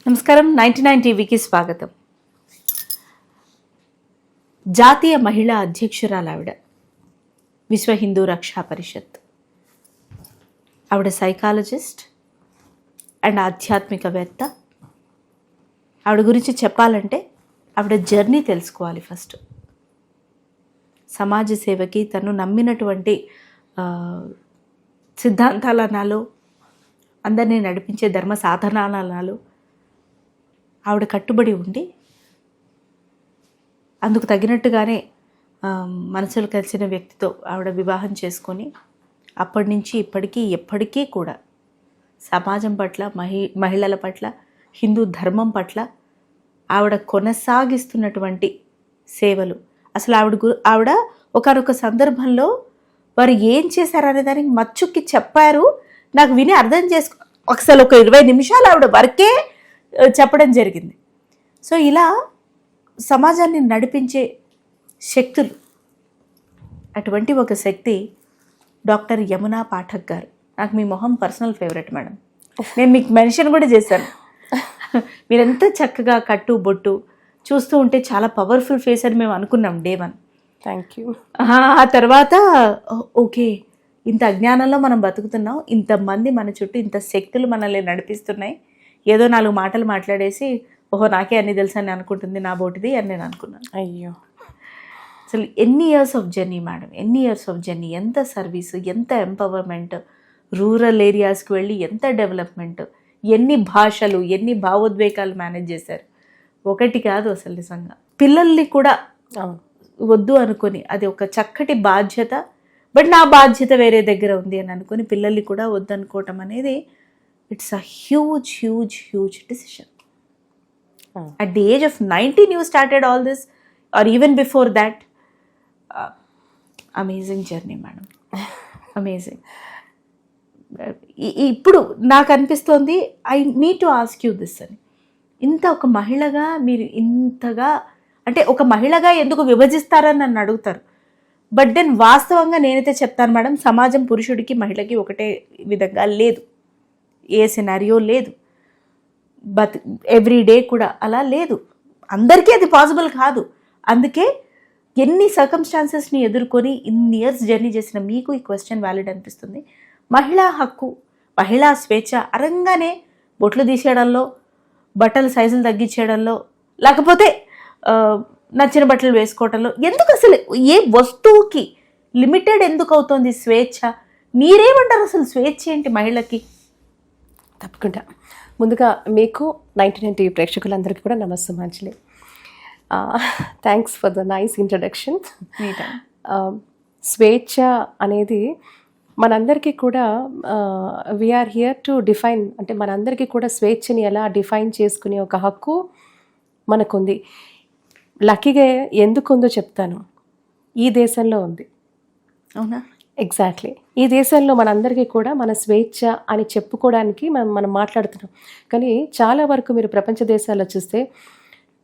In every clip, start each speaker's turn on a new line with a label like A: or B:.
A: నమస్కారం. 99 టీవీకి స్వాగతం. జాతీయ మహిళా అధ్యక్షురాలు ఆవిడ, విశ్వ హిందూ రక్షా పరిషత్. ఆవిడ సైకాలజిస్ట్ అండ్ ఆధ్యాత్మికవేత్త. ఆవిడ గురించి చెప్పాలంటే ఆవిడ జర్నీ తెలుసుకోవాలి ఫస్ట్. సమాజ సేవకి తను నమ్మినటువంటి సిద్ధాంతాలనాలో, అందరినీ నడిపించే ధర్మ సాధనాలనాలో ఆవిడ కట్టుబడి ఉండి అందుకు తగినట్టుగానే మనసులు కలిసిన వ్యక్తితో ఆవిడ వివాహం చేసుకొని అప్పటి నుంచి ఇప్పటికీ ఎప్పటికీ కూడా సమాజం పట్ల, మహిళల పట్ల, హిందూ ధర్మం పట్ల ఆవిడ కొనసాగిస్తున్నటువంటి సేవలు. అసలు ఆవిడ ఒకనొక సందర్భంలో వారు ఏం చేశారనే దానికి మచ్చుక్కి చెప్పారు. నాకు విని అర్థం అసలు ఒక 20 నిమిషాలు ఆవిడ వరకే చెప్పడం జరిగింది. సో ఇలా సమాజాన్ని నడిపించే శక్తులు, అటువంటి ఒక శక్తి డాక్టర్ యమునా పాఠక్ గారు. నాకు మీ మొహం పర్సనల్ ఫేవరెట్ మేడం. నేను మీకు మెన్షన్ కూడా చేశాను. మీరెంత చక్కగా కట్టు బొట్టు చూస్తూ ఉంటే చాలా పవర్ఫుల్ ఫేస్ అని మేము అనుకున్నాం డే 1.
B: Thank you.
A: ఆ తర్వాత ఓకే, ఇంత అజ్ఞానంలో మనం బతుకుతున్నాం, ఇంతమంది మన చుట్టూ, ఇంత శక్తులు మనల్ని నడిపిస్తున్నాయి, ఏదో 4 మాటలు మాట్లాడేసి ఓహో నాకే అన్ని తెలుసు అని అనుకుంటుంది నా బోటిది అని నేను అనుకున్నాను.
B: అయ్యో,
A: అసలు ఎన్ని ఇయర్స్ ఆఫ్ జర్నీ మేడం, ఎన్ని ఇయర్స్ ఆఫ్ జర్నీ, ఎంత సర్వీసు, ఎంత ఎంపవర్మెంట్, రూరల్ ఏరియాస్కి వెళ్ళి ఎంత డెవలప్మెంట్, ఎన్ని భాషలు, ఎన్ని భావోద్వేగాలు మేనేజ్ చేశారు. ఒకటి కాదు అసలు నిజంగా. పిల్లల్ని కూడా వద్దు అనుకొని, అది ఒక చక్కటి బాధ్యత, బట్ నా బాధ్యత వేరే దగ్గర ఉంది అని అనుకొని పిల్లల్ని కూడా వద్దు అనుకోవటం అనేది it's a huge huge huge decision. At the age of 19 you started all this, or even before that. Amazing journey madam, amazing. ఇప్పుడు నాకు అనిపిస్తోంది I need to ask you this అని. ఇంత ఒక మహిళగా మీరు ఇంతగా, అంటే ఒక మహిళగా ఎందుకు విభజిస్తారని నన్ను అడుగుతారు. బట్ దెన్ వాస్తవంగా నేనైతే చెప్తాను మేడం, సమాజం పురుషుడికి మహిళకి ఒకటే విధంగా లేదు, ఏ సినారియో లేదు, బట్ ఎవ్రీడే కూడా అలా లేదు, అందరికీ అది పాసిబుల్ కాదు. అందుకే ఎన్ని సర్కమ్స్టాన్సెస్ని ఎదుర్కొని ఇన్ని ఇయర్స్ జర్నీ చేసిన మీకు ఈ క్వశ్చన్ వ్యాలిడ్ అనిపిస్తుంది. మహిళా హక్కు, మహిళా స్వేచ్ఛ అరంగానే బొట్లు తీసేయడంలో, బట్టల సైజులు తగ్గించేయడంలో, లేకపోతే నచ్చిన బట్టలు వేసుకోవడంలో, ఎందుకు అసలు ఏ వస్తువుకి లిమిటెడ్ ఎందుకు అవుతుంది స్వేచ్ఛ? మీరేమంటారు అసలు స్వేచ్ఛ ఏంటి మహిళకి?
B: తప్పకుండా. ముందుగా మీకు 99 టీవీ ప్రేక్షకులందరికీ కూడా నమస్సుమాంజలి. Thanks for the nice introduction. స్వేచ్ఛ అనేది మనందరికీ కూడా వీఆర్ హియర్ టు డిఫైన్, అంటే మనందరికీ కూడా స్వేచ్ఛని ఎలా డిఫైన్ చేసుకునే ఒక హక్కు మనకుంది. లక్కీగా ఎందుకు ఉందో చెప్తాను. ఈ దేశంలో ఉంది.
A: అవునా?
B: ఎగ్జాక్ట్లీ. ఈ దేశంలో మనందరికీ కూడా మన స్వేచ్ఛ అని చెప్పుకోవడానికి మనం మాట్లాడుతున్నాం. కానీ చాలా వరకు మీరు ప్రపంచ దేశాల్లో చూస్తే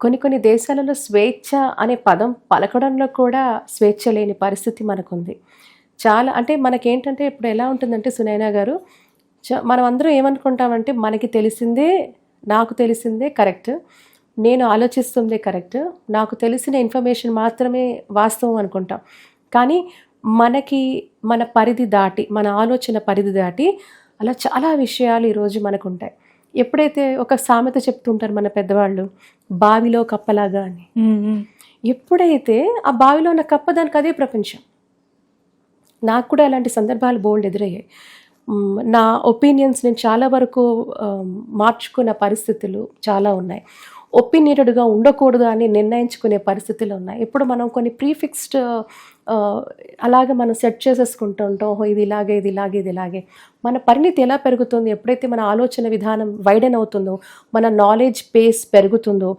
B: కొన్ని దేశాలలో స్వేచ్ఛ అనే పదం పలకడంలో కూడా స్వేచ్ఛ లేని పరిస్థితి మనకుంది. చాలా, అంటే మనకేంటంటే ఇప్పుడు ఎలా ఉంటుందంటే సునైనా గారు, మనం అందరం ఏమనుకుంటామంటే మనకి తెలిసిందే, నాకు తెలిసిందే కరెక్ట్, నేను ఆలోచిస్తుందే కరెక్ట్, నాకు తెలిసిన ఇన్ఫర్మేషన్ మాత్రమే వాస్తవం అనుకుంటాం. కానీ మనకి మన పరిధి దాటి, మన ఆలోచన పరిధి దాటి అలా చాలా విషయాలు ఈరోజు మనకు ఉంటాయి. ఎప్పుడైతే ఒక సామెత చెప్తుంటారు మన పెద్దవాళ్ళు, బావిలో కప్పలాగా అని. ఎప్పుడైతే ఆ బావిలో ఉన్న కప్ప, దానికి అదే ప్రపంచం. నాకు కూడా అలాంటి సందర్భాలు బోల్డ్ ఎదురయ్యాయి. నా ఒపీనియన్స్ నేను చాలా వరకు మార్చుకున్న పరిస్థితులు చాలా ఉన్నాయి. ఒపీనియన్గా ఉండకూడదు అని నిర్ణయించుకునే పరిస్థితులు ఉన్నాయి. ఇప్పుడు మనం కొన్ని ప్రీఫిక్స్డ్ అలాగే మనం సెట్ చేసేసుకుంటూ ఉంటాం. ఇది ఇలాగే, ఇది ఇలాగే, ఇది ఇలాగే. మన పరిణితి ఎలా పెరుగుతుంది? ఎప్పుడైతే మన ఆలోచన విధానం వైడెన్ అవుతుందో, మన నాలెడ్జ్ బేస్ పెరుగుతుందో,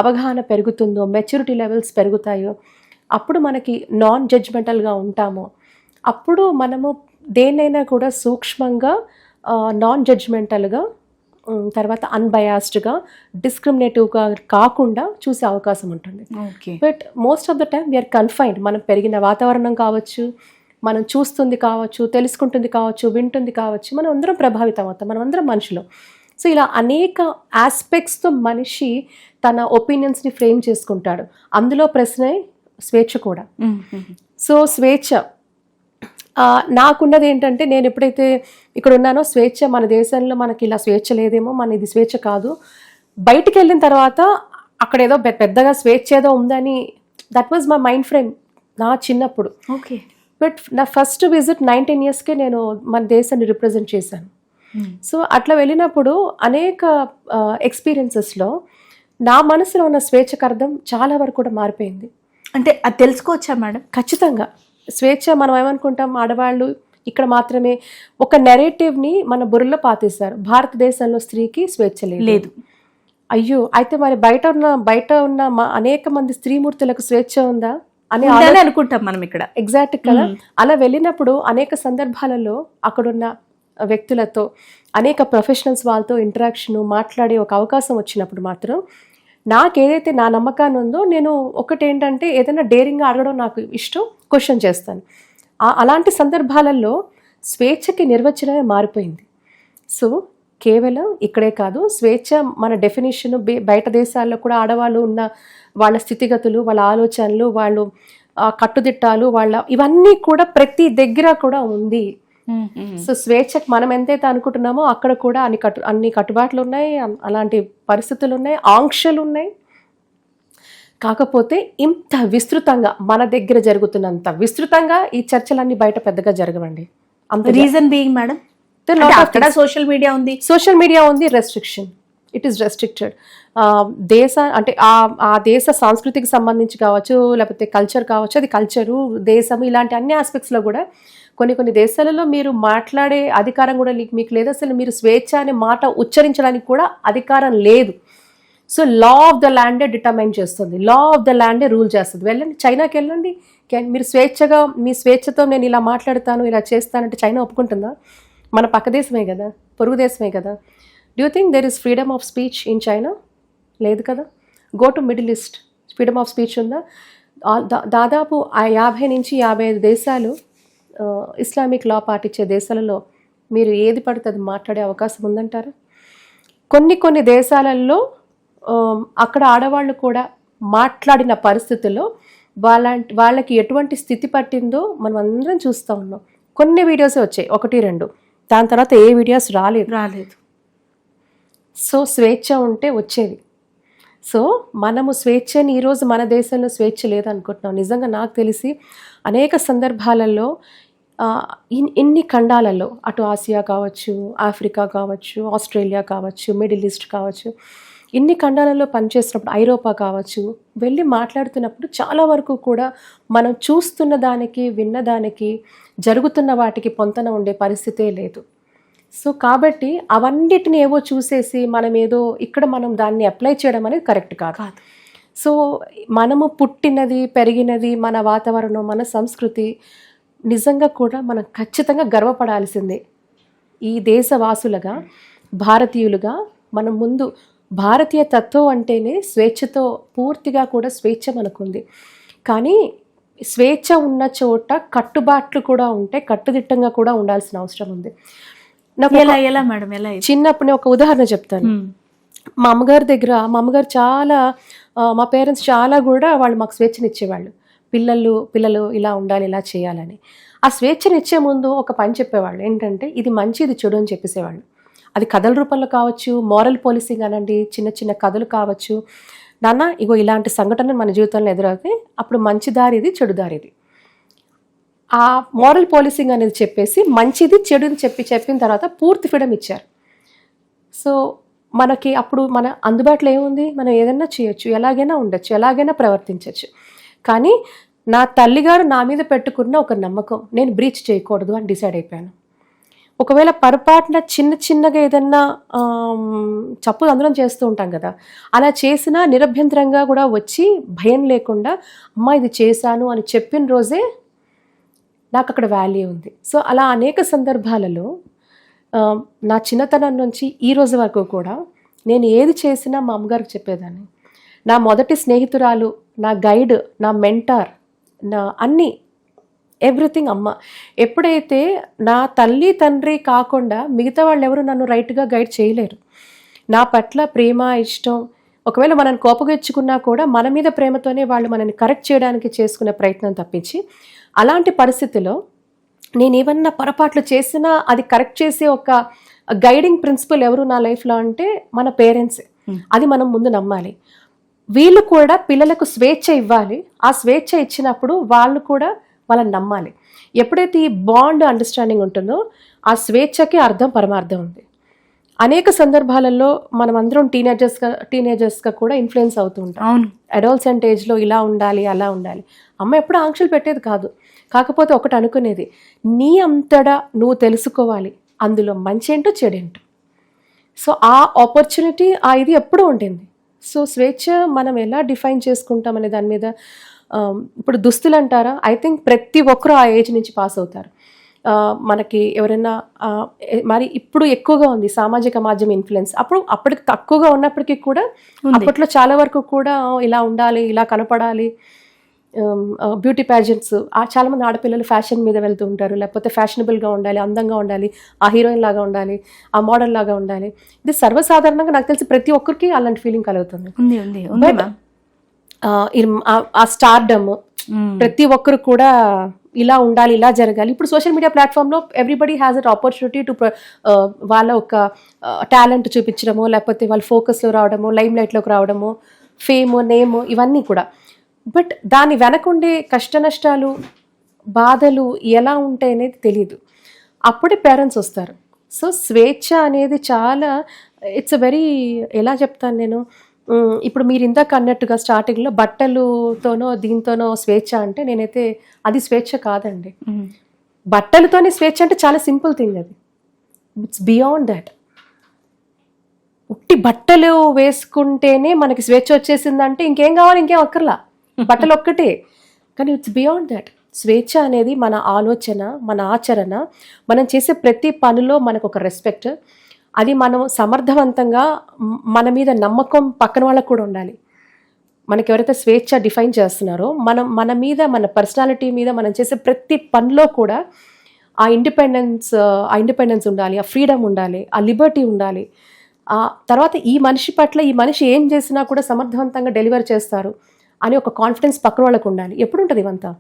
B: అవగాహన పెరుగుతుందో, మెచ్యూరిటీ లెవెల్స్ పెరుగుతాయో, అప్పుడు మనకి నాన్ జడ్జ్మెంటల్గా ఉంటామో, అప్పుడు మనము దేన్నైనా కూడా సూక్ష్మంగా, నాన్ జడ్జ్మెంటల్గా, తర్వాత అన్బయాస్డ్గా, డిస్క్రిమినేటివ్గా కాకుండా చూసే అవకాశం ఉంటుంది. But most of the time we are confined. మనం పెరిగిన వాతావరణం కావచ్చు, మనం చూస్తుంది కావచ్చు, తెలుసుకుంటుంది కావచ్చు, వింటుంది కావచ్చు, మనం అందరం ప్రభావితం అవుతాం, మనం అందరం మనుషులు. సో ఇలా అనేక ఆస్పెక్ట్స్తో మనిషి తన ఒపీనియన్స్ని ఫ్రేమ్ చేసుకుంటాడు. అందులో ప్రశ్నే స్వేచ్ఛ కూడా. సో స్వేచ్ఛ నాకున్నది ఏంటంటే, నేను ఎప్పుడైతే ఇక్కడ ఉన్నానో స్వేచ్ఛ మన దేశంలో మనకి ఇలా స్వేచ్ఛ లేదేమో, మన ఇది స్వేచ్ఛ కాదు. బయటికి వెళ్ళిన తర్వాత అక్కడ ఏదో పెద్దగా స్వేచ్ఛ ఏదో ఉందని, that was my mind frame నా చిన్నప్పుడు.
A: ఓకే.
B: బట్ నా ఫస్ట్ విజిట్ 19 yearsకే నేను మన దేశాన్ని రిప్రజెంట్ చేశాను. సో అట్లా వెళ్ళినప్పుడు అనేక ఎక్స్పీరియన్సెస్లో నా మనసులో ఉన్న స్వేచ్ఛకు అర్థం చాలా వరకు కూడా మారిపోయింది.
A: అంటే అది తెలుసుకోవచ్చా మేడం?
B: ఖచ్చితంగా. స్వేచ్ఛ మనం ఏమనుకుంటాం, ఆడవాళ్ళు ఇక్కడ మాత్రమే ఒక నెరేటివ్ని మన బుర్రలో పాతేశారు. భారతదేశంలో స్త్రీకి స్వేచ్ఛ లేదు. అయ్యో, అయితే మరి బయట ఉన్న అనేక మంది స్త్రీమూర్తులకు స్వేచ్ఛ ఉందా అని
A: అనుకుంటాం మనం ఇక్కడ.
B: ఎగ్జాక్ట్ కదా. అలా వెళ్ళినప్పుడు అనేక సందర్భాలలో అక్కడున్న వ్యక్తులతో, అనేక ప్రొఫెషనల్స్ వాళ్ళతో ఇంటరాక్షన్ మాట్లాడే ఒక అవకాశం వచ్చినప్పుడు మాత్రం నాకేదైతే నా నమ్మకాన్ని ఉందో, నేను ఒకటి ఏంటంటే ఏదైనా డేరింగ్గా అడగడం నాకు ఇష్టం, క్వశ్చన్ చేస్తాను. అలాంటి సందర్భాలలో స్వేచ్ఛకి నిర్వచనమే మారిపోయింది. సో కేవలం ఇక్కడే కాదు, స్వేచ్ఛ మన డెఫినేషన్ బయట దేశాల్లో కూడా ఆడవాళ్ళు ఉన్న వాళ్ళ స్థితిగతులు, వాళ్ళ ఆలోచనలు, వాళ్ళు కట్టుదిట్టాలు, ఇవన్నీ కూడా ప్రతి దగ్గర కూడా ఉంది. సో స్వేచ్ఛకు మనం ఎంతైతే అనుకుంటున్నామో అక్కడ కూడా అన్ని కట్టుబాట్లు ఉన్నాయి, అలాంటి పరిస్థితులు ఉన్నాయి, ఆంక్షలు ఉన్నాయి. కాకపోతే ఇంత విస్తృతంగా మన దగ్గర జరుగుతున్నంత విస్తృతంగా ఈ చర్చలన్నీ బయట పెద్దగా జరగవండి.
A: అంత reason being madam, social media ఉంది, రెస్ట్రిక్షన్, ఇట్ ఈస్ రెస్ట్రిక్టెడ్. అంటే ఆ దేశ సంస్కృతికి సంబంధించి కావచ్చు, లేకపోతే కల్చర్ కావచ్చు, అది కల్చరు, దేశం, ఇలాంటి అన్ని ఆస్పెక్ట్స్లో కూడా కొన్ని దేశాలలో మీరు మాట్లాడే అధికారం కూడా మీకు లేదు. అసలు మీరు స్వేచ్ఛ అనే మాట ఉచ్చరించడానికి కూడా అధికారం లేదు. సో లా ఆఫ్ ద ల్యాండే డిటర్మైన్ చేస్తుంది, లా ఆఫ్ ద ల్యాండే రూల్ చేస్తుంది. వెళ్ళండి చైనాకి వెళ్ళండి, మీరు స్వేచ్ఛగా మీ స్వేచ్ఛతో నేను ఇలా మాట్లాడతాను, ఇలా చేస్తానంటే చైనా ఒప్పుకుంటుందా? మన పక్క దేశమే కదా, పొరుగు దేశమే కదా. Do you think there is freedom of speech in China? లేదు కదా. Go to middle east, freedom of speech ఉందా? దాదాపు 50 నుంచి 55 దేశాలు ఇస్లామిక్ లా పాటించే దేశాలలో మీరు ఏది పడితే అది మాట్లాడే అవకాశం ఉందంటారు? కొన్ని దేశాలలో అక్కడ ఆడవాళ్ళు కూడా మాట్లాడిన పరిస్థితుల్లో వాళ్ళకి ఎటువంటి స్థితి పట్టిందో మనం అందరం చూస్తూ ఉన్నాం. కొన్ని వీడియోసే వచ్చాయి, 1-2, దాని తర్వాత ఏ వీడియోస్ రాలేదు. సో స్వేచ్ఛ ఉంటే వచ్చేది. సో మనము స్వేచ్ఛని ఈరోజు మన దేశంలో స్వేచ్ఛ లేదనుకుంటున్నాం. నిజంగా నాకు తెలిసి అనేక సందర్భాలలో ఇన్ని ఖండాలలో, అటు ఆసియా కావచ్చు, ఆఫ్రికా కావచ్చు, ఆస్ట్రేలియా కావచ్చు, మిడిల్ ఈస్ట్ కావచ్చు, ఇన్ని ఖండాలలో పనిచేసినప్పుడు, ఐరోపా కావచ్చు, వెళ్ళి మాట్లాడుతున్నప్పుడు చాలా వరకు కూడా మనం చూస్తున్న దానికి, విన్నదానికి, జరుగుతున్న వాటికి పొంతన ఉండే పరిస్థితే లేదు. సో కాబట్టి అవన్నిటిని ఏవో చూసేసి మనం ఏదో ఇక్కడ మనం దాన్ని అప్లై చేయడం అనేది కరెక్ట్ కాదు. సో మనము పుట్టినది, పెరిగినది, మన వాతావరణం, మన సంస్కృతి నిజంగా కూడా మనం ఖచ్చితంగా గర్వపడాల్సిందే. ఈ దేశవాసులుగా, భారతీయులుగా మనం ముందు భారతీయ తత్వం అంటేనే స్వేచ్ఛతో పూర్తిగా కూడా స్వేచ్ఛ మనకుంది. కానీ స్వేచ్ఛ ఉన్న చోట కట్టుబాట్లు కూడా ఉంటే కట్టుదిట్టంగా కూడా ఉండాల్సిన అవసరం ఉంది. చిన్నప్పుడు నేను ఒక ఉదాహరణ చెప్తాను. మా అమ్మగారు చాలా, మా పేరెంట్స్ చాలా కూడా వాళ్ళు మాకు స్వేచ్ఛనిచ్చేవాళ్ళు. పిల్లలు ఇలా ఉండాలి, ఇలా చేయాలని. ఆ స్వేచ్ఛనిచ్చే ముందు ఒక పని చెప్పేవాళ్ళు, ఏంటంటే ఇది మంచి, ఇది చెడు అని చెప్పేసేవాళ్ళు. అది కథల రూపంలో కావచ్చు, మోరల్ పోలీసింగ్ అనండి, చిన్న కథలు కావచ్చు. నాన్న ఇగో ఇలాంటి సంఘటనలు మన జీవితంలో ఎదురవుతాయి, అప్పుడు మంచి దారిది, చెడు దారిది. ఆ మోరల్ పోలీసింగ్ అనేది చెప్పేసి మంచిది చెడుని చెప్పిన తర్వాత పూర్తి ఫ్రీడమ్ ఇచ్చారు. సో మనకి అప్పుడు మన అందుబాటులో ఏముంది, మనం ఏదైనా చేయొచ్చు, ఎలాగైనా ఉండొచ్చు, ఎలాగైనా ప్రవర్తించవచ్చు. కానీ నా తల్లిగారు నా మీద పెట్టుకున్న ఒక నమ్మకం, నేను బ్రీచ్ చేయకూడదు అని డిసైడ్ అయిపోయాను. ఒకవేళ పొరపాటున చిన్నగా ఏదన్నా చప్పు అందరం చేస్తూ ఉంటాం కదా, అలా చేసినా నిరభ్యంతరంగా కూడా వచ్చి భయం లేకుండా అమ్మ ఇది చేశాను అని చెప్పిన రోజే నాకు అక్కడ వాల్యూ ఉంది. సో అలా అనేక సందర్భాలలో నా చిన్నతనం నుంచి ఈ రోజు వరకు కూడా నేను ఏది చేసినా మా అమ్మగారికి చెప్పేదాన్ని. నా మొదటి స్నేహితురాలు, నా గైడ్, నా మెంటార్, నా అన్నీ
B: ఎవ్రీథింగ్ అమ్మ. ఎప్పుడైతే నా తల్లి తండ్రి కాకుండా మిగతా వాళ్ళు ఎవరు నన్ను రైట్గా గైడ్ చేయలేరు. నా పట్ల ప్రేమ ఇష్టం, ఒకవేళ మనల్ని కోపగించుకున్నా కూడా మన మీద ప్రేమతోనే వాళ్ళు మనల్ని కరెక్ట్ చేయడానికి చేసుకునే ప్రయత్నం తప్పించి, అలాంటి పరిస్థితిలో నేను ఏమన్నా పొరపాట్లు చేసినా అది కరెక్ట్ చేసే ఒక గైడింగ్ ప్రిన్సిపల్ ఎవరు నా లైఫ్లో అంటే మన పేరెంట్సే. అది మనం ముందు నమ్మాలి. వీళ్ళు కూడా పిల్లలకు స్వేచ్ఛ ఇవ్వాలి. ఆ స్వేచ్ఛ ఇచ్చినప్పుడు వాళ్ళు కూడా వాళ్ళని నమ్మాలి. ఎప్పుడైతే ఈ బాండ్ అండర్స్టాండింగ్ ఉంటుందో ఆ స్వేచ్ఛకి అర్థం పరమార్థం ఉంది. అనేక సందర్భాలలో మనం అందరం టీనేజర్స్గా కూడా ఇన్ఫ్లుయెన్స్ అవుతూ ఉంటాం.
A: అవును,
B: అడోల్సెంట్ ఏజ్లో ఇలా ఉండాలి అలా ఉండాలి. అమ్మ ఎప్పుడు ఆంక్షలు పెట్టేది కాదు. కాకపోతే ఒకటి అనుకునేది, నీ అంతటా నువ్వు తెలుసుకోవాలి అందులో మంచి ఏంటో చెడేంటో. సో ఆ ఆపర్చునిటీ ఇది ఎప్పుడూ ఉంటుంది. సో స్వేచ్ఛ మనం ఎలా డిఫైన్ చేసుకుంటాం అనే దాని మీద ఇప్పుడు దుస్తులు అంటారా, ఐ థింక్ ప్రతి ఒక్కరు ఆ ఏజ్ నుంచి పాస్ అవుతారు. మనకి ఎవరైనా మరి ఇప్పుడు ఎక్కువగా ఉంది సామాజిక మాధ్యమ ఇన్ఫ్లుయెన్స్. అప్పటికి తక్కువగా ఉన్నప్పటికీ కూడా అప్పట్లో చాలా వరకు కూడా ఇలా ఉండాలి, ఇలా కనపడాలి, బ్యూటీ ప్యాజెంట్స్, చాలామంది ఆడపిల్లలు ఫ్యాషన్ మీద వెళ్తూ ఉంటారు. లేకపోతే ఫ్యాషనబుల్గా ఉండాలి, అందంగా ఉండాలి, ఆ హీరోయిన్ లాగా ఉండాలి, ఆ మోడల్ లాగా ఉండాలి. ఇది సర్వసాధారణంగా నాకు తెలిసి ప్రతి ఒక్కరికి అలాంటి ఫీలింగ్ కలుగుతుంది. ఆ స్టార్డమ్ ప్రతి ఒక్కరు కూడా ఇలా ఉండాలి, ఇలా జరగాలి. ఇప్పుడు సోషల్ మీడియా ప్లాట్ఫామ్లో everybody has at opportunity to వాళ్ళ ఒక టాలెంట్ చూపించడము, లేకపోతే వాళ్ళ ఫోకస్లో రావడము, లైమ్ లైట్లోకి రావడము, ఫేమ్, నేమ్, ఇవన్నీ కూడా. బట్ దాని వెనకుండే కష్ట నష్టాలు, బాధలు ఎలా ఉంటాయి అనేది తెలియదు. అప్పుడే పేరెంట్స్ వస్తారు. సో స్వేచ్ఛ అనేది చాలా ఇట్స్ వెరీ, ఎలా చెప్తాను నేను, ఇప్పుడు మీరు ఇందాక అన్నట్టుగా స్టార్టింగ్లో బట్టలుతోనో దీంతోనో స్వేచ్ఛ అంటే నేనైతే అది స్వేచ్ఛ కాదండి. బట్టలతోనే స్వేచ్ఛ అంటే చాలా సింపుల్ థింగ్. అది ఇట్స్ బియాండ్ దాట్. ఉట్టి బట్టలు వేసుకుంటేనే మనకి స్వేచ్ఛ వచ్చేసిందంటే ఇంకేం కావాలి, ఇంకేం అక్కర్లా, బట్టలు ఒక్కటే. కానీ ఇట్స్ బియాండ్ దాట్. స్వేచ్ఛ అనేది మన ఆలోచన, మన ఆచరణ, మనం చేసే ప్రతి పనిలో మనకు ఒక రెస్పెక్ట్, అది మనం సమర్థవంతంగా మన మీద నమ్మకం పక్కన వాళ్ళకు కూడా ఉండాలి. మనకి ఎవరైతే స్వేచ్ఛ డిఫైన్ చేస్తున్నారో మన మీద, మన పర్సనాలిటీ మీద, మనం చేసే ప్రతి పనిలో కూడా ఆ ఇండిపెండెన్స్ ఉండాలి, ఆ ఫ్రీడమ్ ఉండాలి, ఆ లిబర్టీ ఉండాలి. ఆ తర్వాత ఈ మనిషి పట్ల ఈ మనిషి ఏం చేసినా కూడా సమర్థవంతంగా డెలివర్ చేస్తారు అని ఒక కాన్ఫిడెన్స్ పక్కన వాళ్ళకు ఉండాలి. ఎప్పుడు ఉంటుంది ఇవంతా?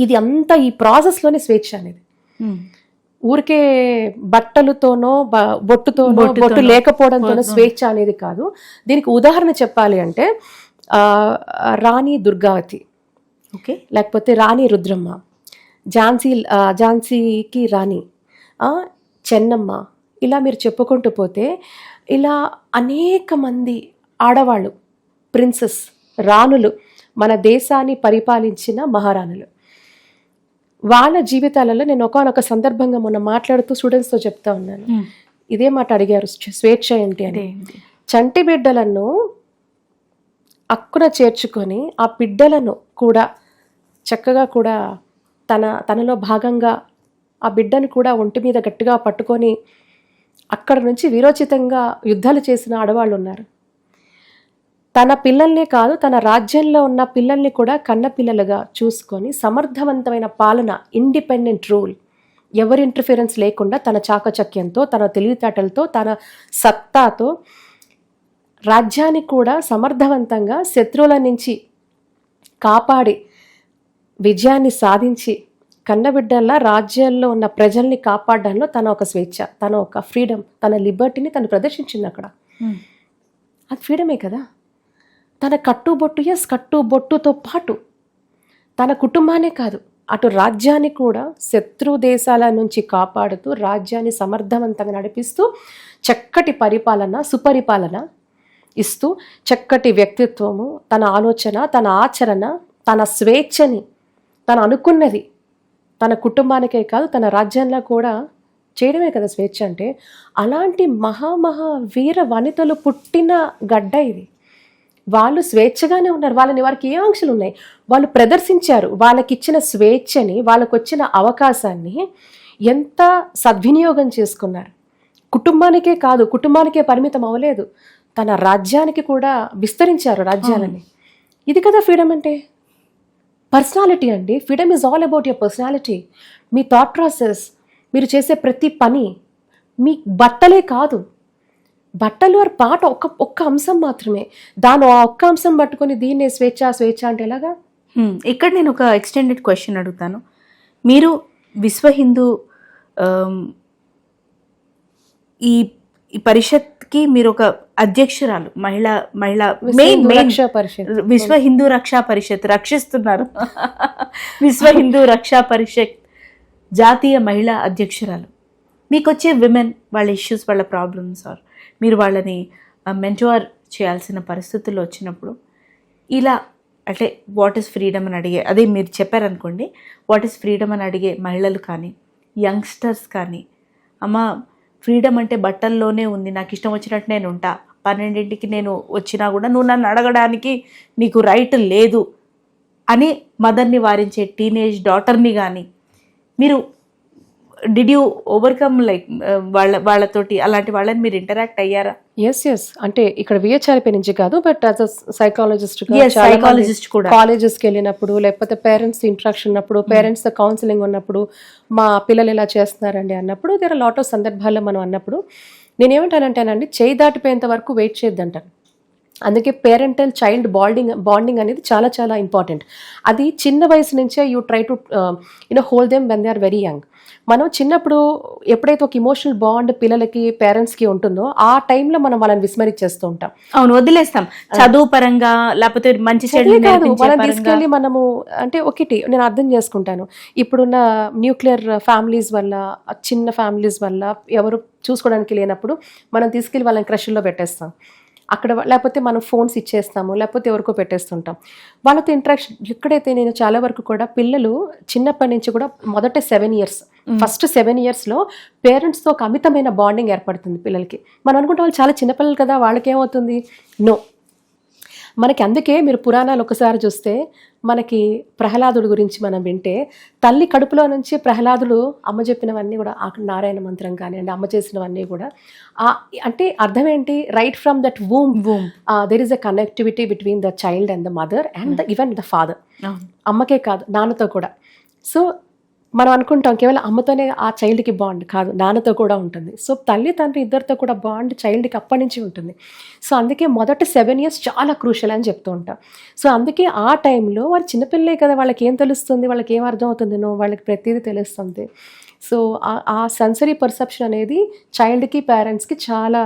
B: ఇది అంతా ఈ ప్రాసెస్లోనే స్వేచ్ఛ అనేది. ఊరికే బట్టలతోనో బొట్టు లేకపోవడంతోనో స్వేచ్ఛ అనేది కాదు. దీనికి ఉదాహరణ చెప్పాలి అంటే రాణి దుర్గావతి, ఓకే, లేకపోతే రాణి రుద్రమ్మ, ఝాన్సీకి రాణి, చెన్నమ్మ, ఇలా మీరు చెప్పుకుంటూ పోతే ఇలా అనేక మంది ఆడవాళ్ళు, ప్రిన్సెస్, రాణులు, మన దేశాన్ని పరిపాలించిన మహారాణులు. వాళ్ళ జీవితాలలో నేను ఒకనొక సందర్భంగా మొన్న మాట్లాడుతూ స్టూడెంట్స్తో చెప్తా ఉన్నాను. ఇదే మాట అడిగారు, స్వేచ్ఛ ఏంటి అని. చంటి బిడ్డలను అక్కున చేర్చుకొని ఆ బిడ్డలను కూడా చక్కగా కూడా తనలో భాగంగా ఆ బిడ్డను కూడా ఒంటి మీద గట్టిగా పట్టుకొని అక్కడ నుంచి వీరోచితంగా యుద్ధాలు చేసిన ఆడవాళ్ళు ఉన్నారు. తన పిల్లల్నే కాదు, తన రాజ్యంలో ఉన్న పిల్లల్ని కూడా కన్న పిల్లలుగా చూసుకొని సమర్థవంతమైన పాలన, ఇండిపెండెంట్ రూల్, ఎవరి ఇంటర్ఫిరెన్స్ లేకుండా తన చాకచక్యంతో, తన తెలివితేటలతో, తన సత్తాతో రాజ్యాన్ని కూడా సమర్థవంతంగా శత్రువుల నుంచి కాపాడి విజయాన్ని సాధించి కన్నబిడ్డల్లా రాజ్యాల్లో ఉన్న ప్రజల్ని కాపాడడంలో తన ఒక స్వేచ్ఛ, తన ఒక ఫ్రీడమ్, తన లిబర్టీని తను ప్రదర్శించింది అక్కడ. అది ఫ్రీడమే కదా. తన కట్టుబొట్టుతో పాటు తన కుటుంబానే కాదు, అటు రాజ్యాన్ని కూడా శత్రు దేశాల నుంచి కాపాడుతూ రాజ్యాన్ని సమర్థవంతంగా నడిపిస్తూ చక్కటి పరిపాలన, సుపరిపాలన ఇస్తూ చక్కటి వ్యక్తిత్వము, తన ఆలోచన, తన ఆచరణ, తన స్వేచ్ఛని తను అనుకున్నది తన కుటుంబానికే కాదు తన రాజ్యంలో కూడా చేయడమే కదా స్వేచ్ఛ అంటే. అలాంటి మహా వీర వనితలు పుట్టిన గడ్డ ఇది. వాళ్ళు స్వేచ్ఛగానే ఉన్నారు. వారికి ఏ ఆంక్షలు ఉన్నాయి? వాళ్ళు ప్రదర్శించారు. వాళ్ళకి ఇచ్చిన స్వేచ్ఛని, వాళ్ళకు వచ్చిన అవకాశాన్ని ఎంత సద్వినియోగం చేసుకున్నారు. కుటుంబానికే కాదు, కుటుంబానికే పరిమితం అవ్వలేదు, తన రాజ్యానికి కూడా విస్తరించారు రాజ్యాలని. ఇది కదా ఫ్రీడమ్ అంటే. పర్సనాలిటీ అండి. Freedom is all about your personality. Me thought process, మీరు చేసే ప్రతి పని, మీ బట్టలే కాదు, బట్టలు ఆర్ పాట ఒక్క అంశం మాత్రమే. దాని ఆ ఒక్క అంశం పట్టుకొని దీన్నే స్వేచ్ఛ అంటే ఎలాగా?
A: ఇక్కడ నేను ఒక ఎక్స్టెండెడ్ క్వశ్చన్ అడుగుతాను. మీరు విశ్వ హిందూ ఈ పరిషత్కి మీరు ఒక అధ్యక్షురాలు, మహిళా విశ్వ హిందూ రక్షా పరిషత్ రక్షిస్తున్నారు. విశ్వ హిందూ రక్షా పరిషత్ జాతీయ మహిళా అధ్యక్షురాలు. మీకు వచ్చే విమెన్ వాళ్ళ ఇష్యూస్, వాళ్ళ ప్రాబ్లమ్స్, ఆర్ మీరు వాళ్ళని మెంటోర్ చేయాల్సిన పరిస్థితుల్లో వచ్చినప్పుడు ఇలా అంటే వాట్ ఈస్ ఫ్రీడమ్ అని అడిగే, అదే మీరు చెప్పారనుకోండి, వాట్ ఈస్ ఫ్రీడమ్ అని అడిగే మహిళలు కానీ, యంగ్స్టర్స్ కానీ, అమ్మ ఫ్రీడమ్ అంటే బట్టల్లోనే ఉంది, నాకు ఇష్టం వచ్చినట్టు నేను ఉంటా, 12ంటికి నేను వచ్చినా కూడా నువ్వు నన్ను అడగడానికి నీకు రైట్ లేదు అని మదర్ని వారించే టీనేజ్ డాటర్ని కానీ మీరు డిడ్ యూ ఓవర్కమ్ లైక్ వాళ్ళతోటి అలాంటి వాళ్ళని మీరు ఇంటరాక్ట్ అయ్యారా?
B: ఎస్ అంటే ఇక్కడ విహెచ్ఆర్పి నుంచి కాదు, బట్ యాజ్ అ సైకాలజిస్ట్
A: కూడా
B: కాలేజెస్కి వెళ్ళినప్పుడు, లేకపోతే పేరెంట్స్ ఇంట్రాక్షన్ ఉన్నప్పుడు, పేరెంట్స్ కౌన్సిలింగ్ ఉన్నప్పుడు, మా పిల్లలు ఇలా చేస్తున్నారండి అన్నప్పుడు, దేర్ లాట్ ఆఫ్ సందర్భాల్లో మనం అన్నప్పుడు నేనేమంటానంటేనండి, చేయి దాటిపోయేంత వరకు వెయిట్ చేయొద్దంటాను. అందుకే పేరెంటల్ చైల్డ్ బాండింగ్ అనేది చాలా చాలా ఇంపార్టెంట్. అది చిన్న వయసు నుంచే you try to hold them when they are very young. మనం చిన్నప్పుడు ఎప్పుడైతే ఒక ఇమోషనల్ బాండ్ పిల్లలకి పేరెంట్స్కి ఉంటుందో ఆ టైంలో మనం వాళ్ళని విస్మరించేస్తూ ఉంటాం.
A: అవును, వదిలేస్తాం. చదువు పరంగా లేకపోతే మంచి
B: కాదు, మనం తీసుకెళ్ళి మనము అంటే ఒకటి నేను అర్థం చేసుకుంటాను, ఇప్పుడున్న న్యూక్లియర్ ఫ్యామిలీస్ వల్ల, చిన్న ఫ్యామిలీస్ వల్ల ఎవరు చూసుకోవడానికి లేనప్పుడు మనం తీసుకెళ్ళి వాళ్ళని క్రష్లో పెట్టేస్తాం అక్కడ, లేకపోతే మనం ఫోన్స్ ఇచ్చేస్తాము, లేకపోతే ఎవరికో పెట్టేస్తుంటాం. వాళ్ళతో ఇంటరాక్షన్ ఎక్కడైతే నేను చాలా వరకు కూడా పిల్లలు చిన్నప్పటి నుంచి కూడా మొదట 7 years, ఫస్ట్ 7 yearsలో పేరెంట్స్తో ఒక అమితమైన బాండింగ్ ఏర్పడుతుంది పిల్లలకి. మనం అనుకుంటే వాళ్ళు చాలా చిన్నపిల్లలు కదా, వాళ్ళకి ఏమవుతుంది? నో, మనకి అందుకే మీరు పురాణాలు ఒకసారి చూస్తే మనకి ప్రహ్లాదుడి గురించి మనం వింటే, తల్లి కడుపులో నుంచి ప్రహ్లాదుడు అమ్మ చెప్పినవన్నీ కూడా, నారాయణ మంత్రం కానివ్వండి, అమ్మ చేసినవన్నీ కూడా అంటే అర్థం ఏంటి? Right from that womb there is a connectivity between the child and the mother and even the father. అమ్మకే కాదు, నాన్నతో కూడా. సో మనం అనుకుంటాం కేవలం అమ్మతోనే ఆ చైల్డ్కి బాండ్ కాదు, నాన్నతో కూడా ఉంటుంది. సో తల్లి తండ్రి ఇద్దరితో కూడా బాండ్ చైల్డ్కి అప్పటి నుంచి ఉంటుంది. సో అందుకే మొదటి 7 years చాలా క్రూషల్ అని చెప్తూ ఉంటాం. సో అందుకే ఆ టైంలో వారు చిన్నపిల్లలే కదా, వాళ్ళకి ఏం తెలుస్తుంది, వాళ్ళకి ఏం అర్థం అవుతుంది? వాళ్ళకి ప్రతిదీ తెలుస్తుంది. సో ఆ సెన్సరీ పర్సెప్షన్ అనేది చైల్డ్కి పేరెంట్స్కి చాలా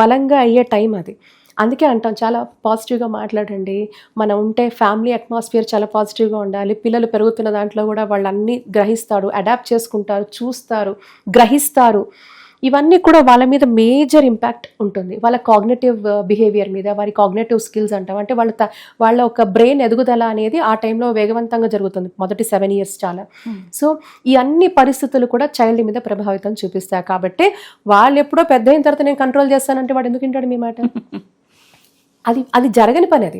B: బలంగా అయ్యే టైం అది. అందుకే అంటాం చాలా పాజిటివ్గా మాట్లాడండి, మనం ఉంటే ఫ్యామిలీ అట్మాస్ఫియర్ చాలా పాజిటివ్గా ఉండాలి. పిల్లలు పెరుగుతున్న దాంట్లో కూడా వాళ్ళు అన్నీ గ్రహిస్తారు, అడాప్ట్ చేసుకుంటారు, చూస్తారు, గ్రహిస్తారు. ఇవన్నీ కూడా వాళ్ళ మీద మేజర్ ఇంపాక్ట్ ఉంటుంది, వాళ్ళ కాగ్నేటివ్ బిహేవియర్ మీద, వారి కాగ్నేటివ్ స్కిల్స్ అంటాం. అంటే వాళ్ళ ఒక బ్రెయిన్ ఎదుగుదల అనేది ఆ టైంలో వేగవంతంగా జరుగుతుంది, మొదటి 7 years చాలా. సో ఈ అన్ని పరిస్థితులు కూడా చైల్డ్ మీద ప్రభావితం చూపిస్తాయి. కాబట్టి వాళ్ళు ఎప్పుడో పెద్ద అయిన తర్వాత నేను కంట్రోల్ చేస్తానంటే వాడు ఎందుకు వింటాడు మీ మాట? అది జరగని పని, అది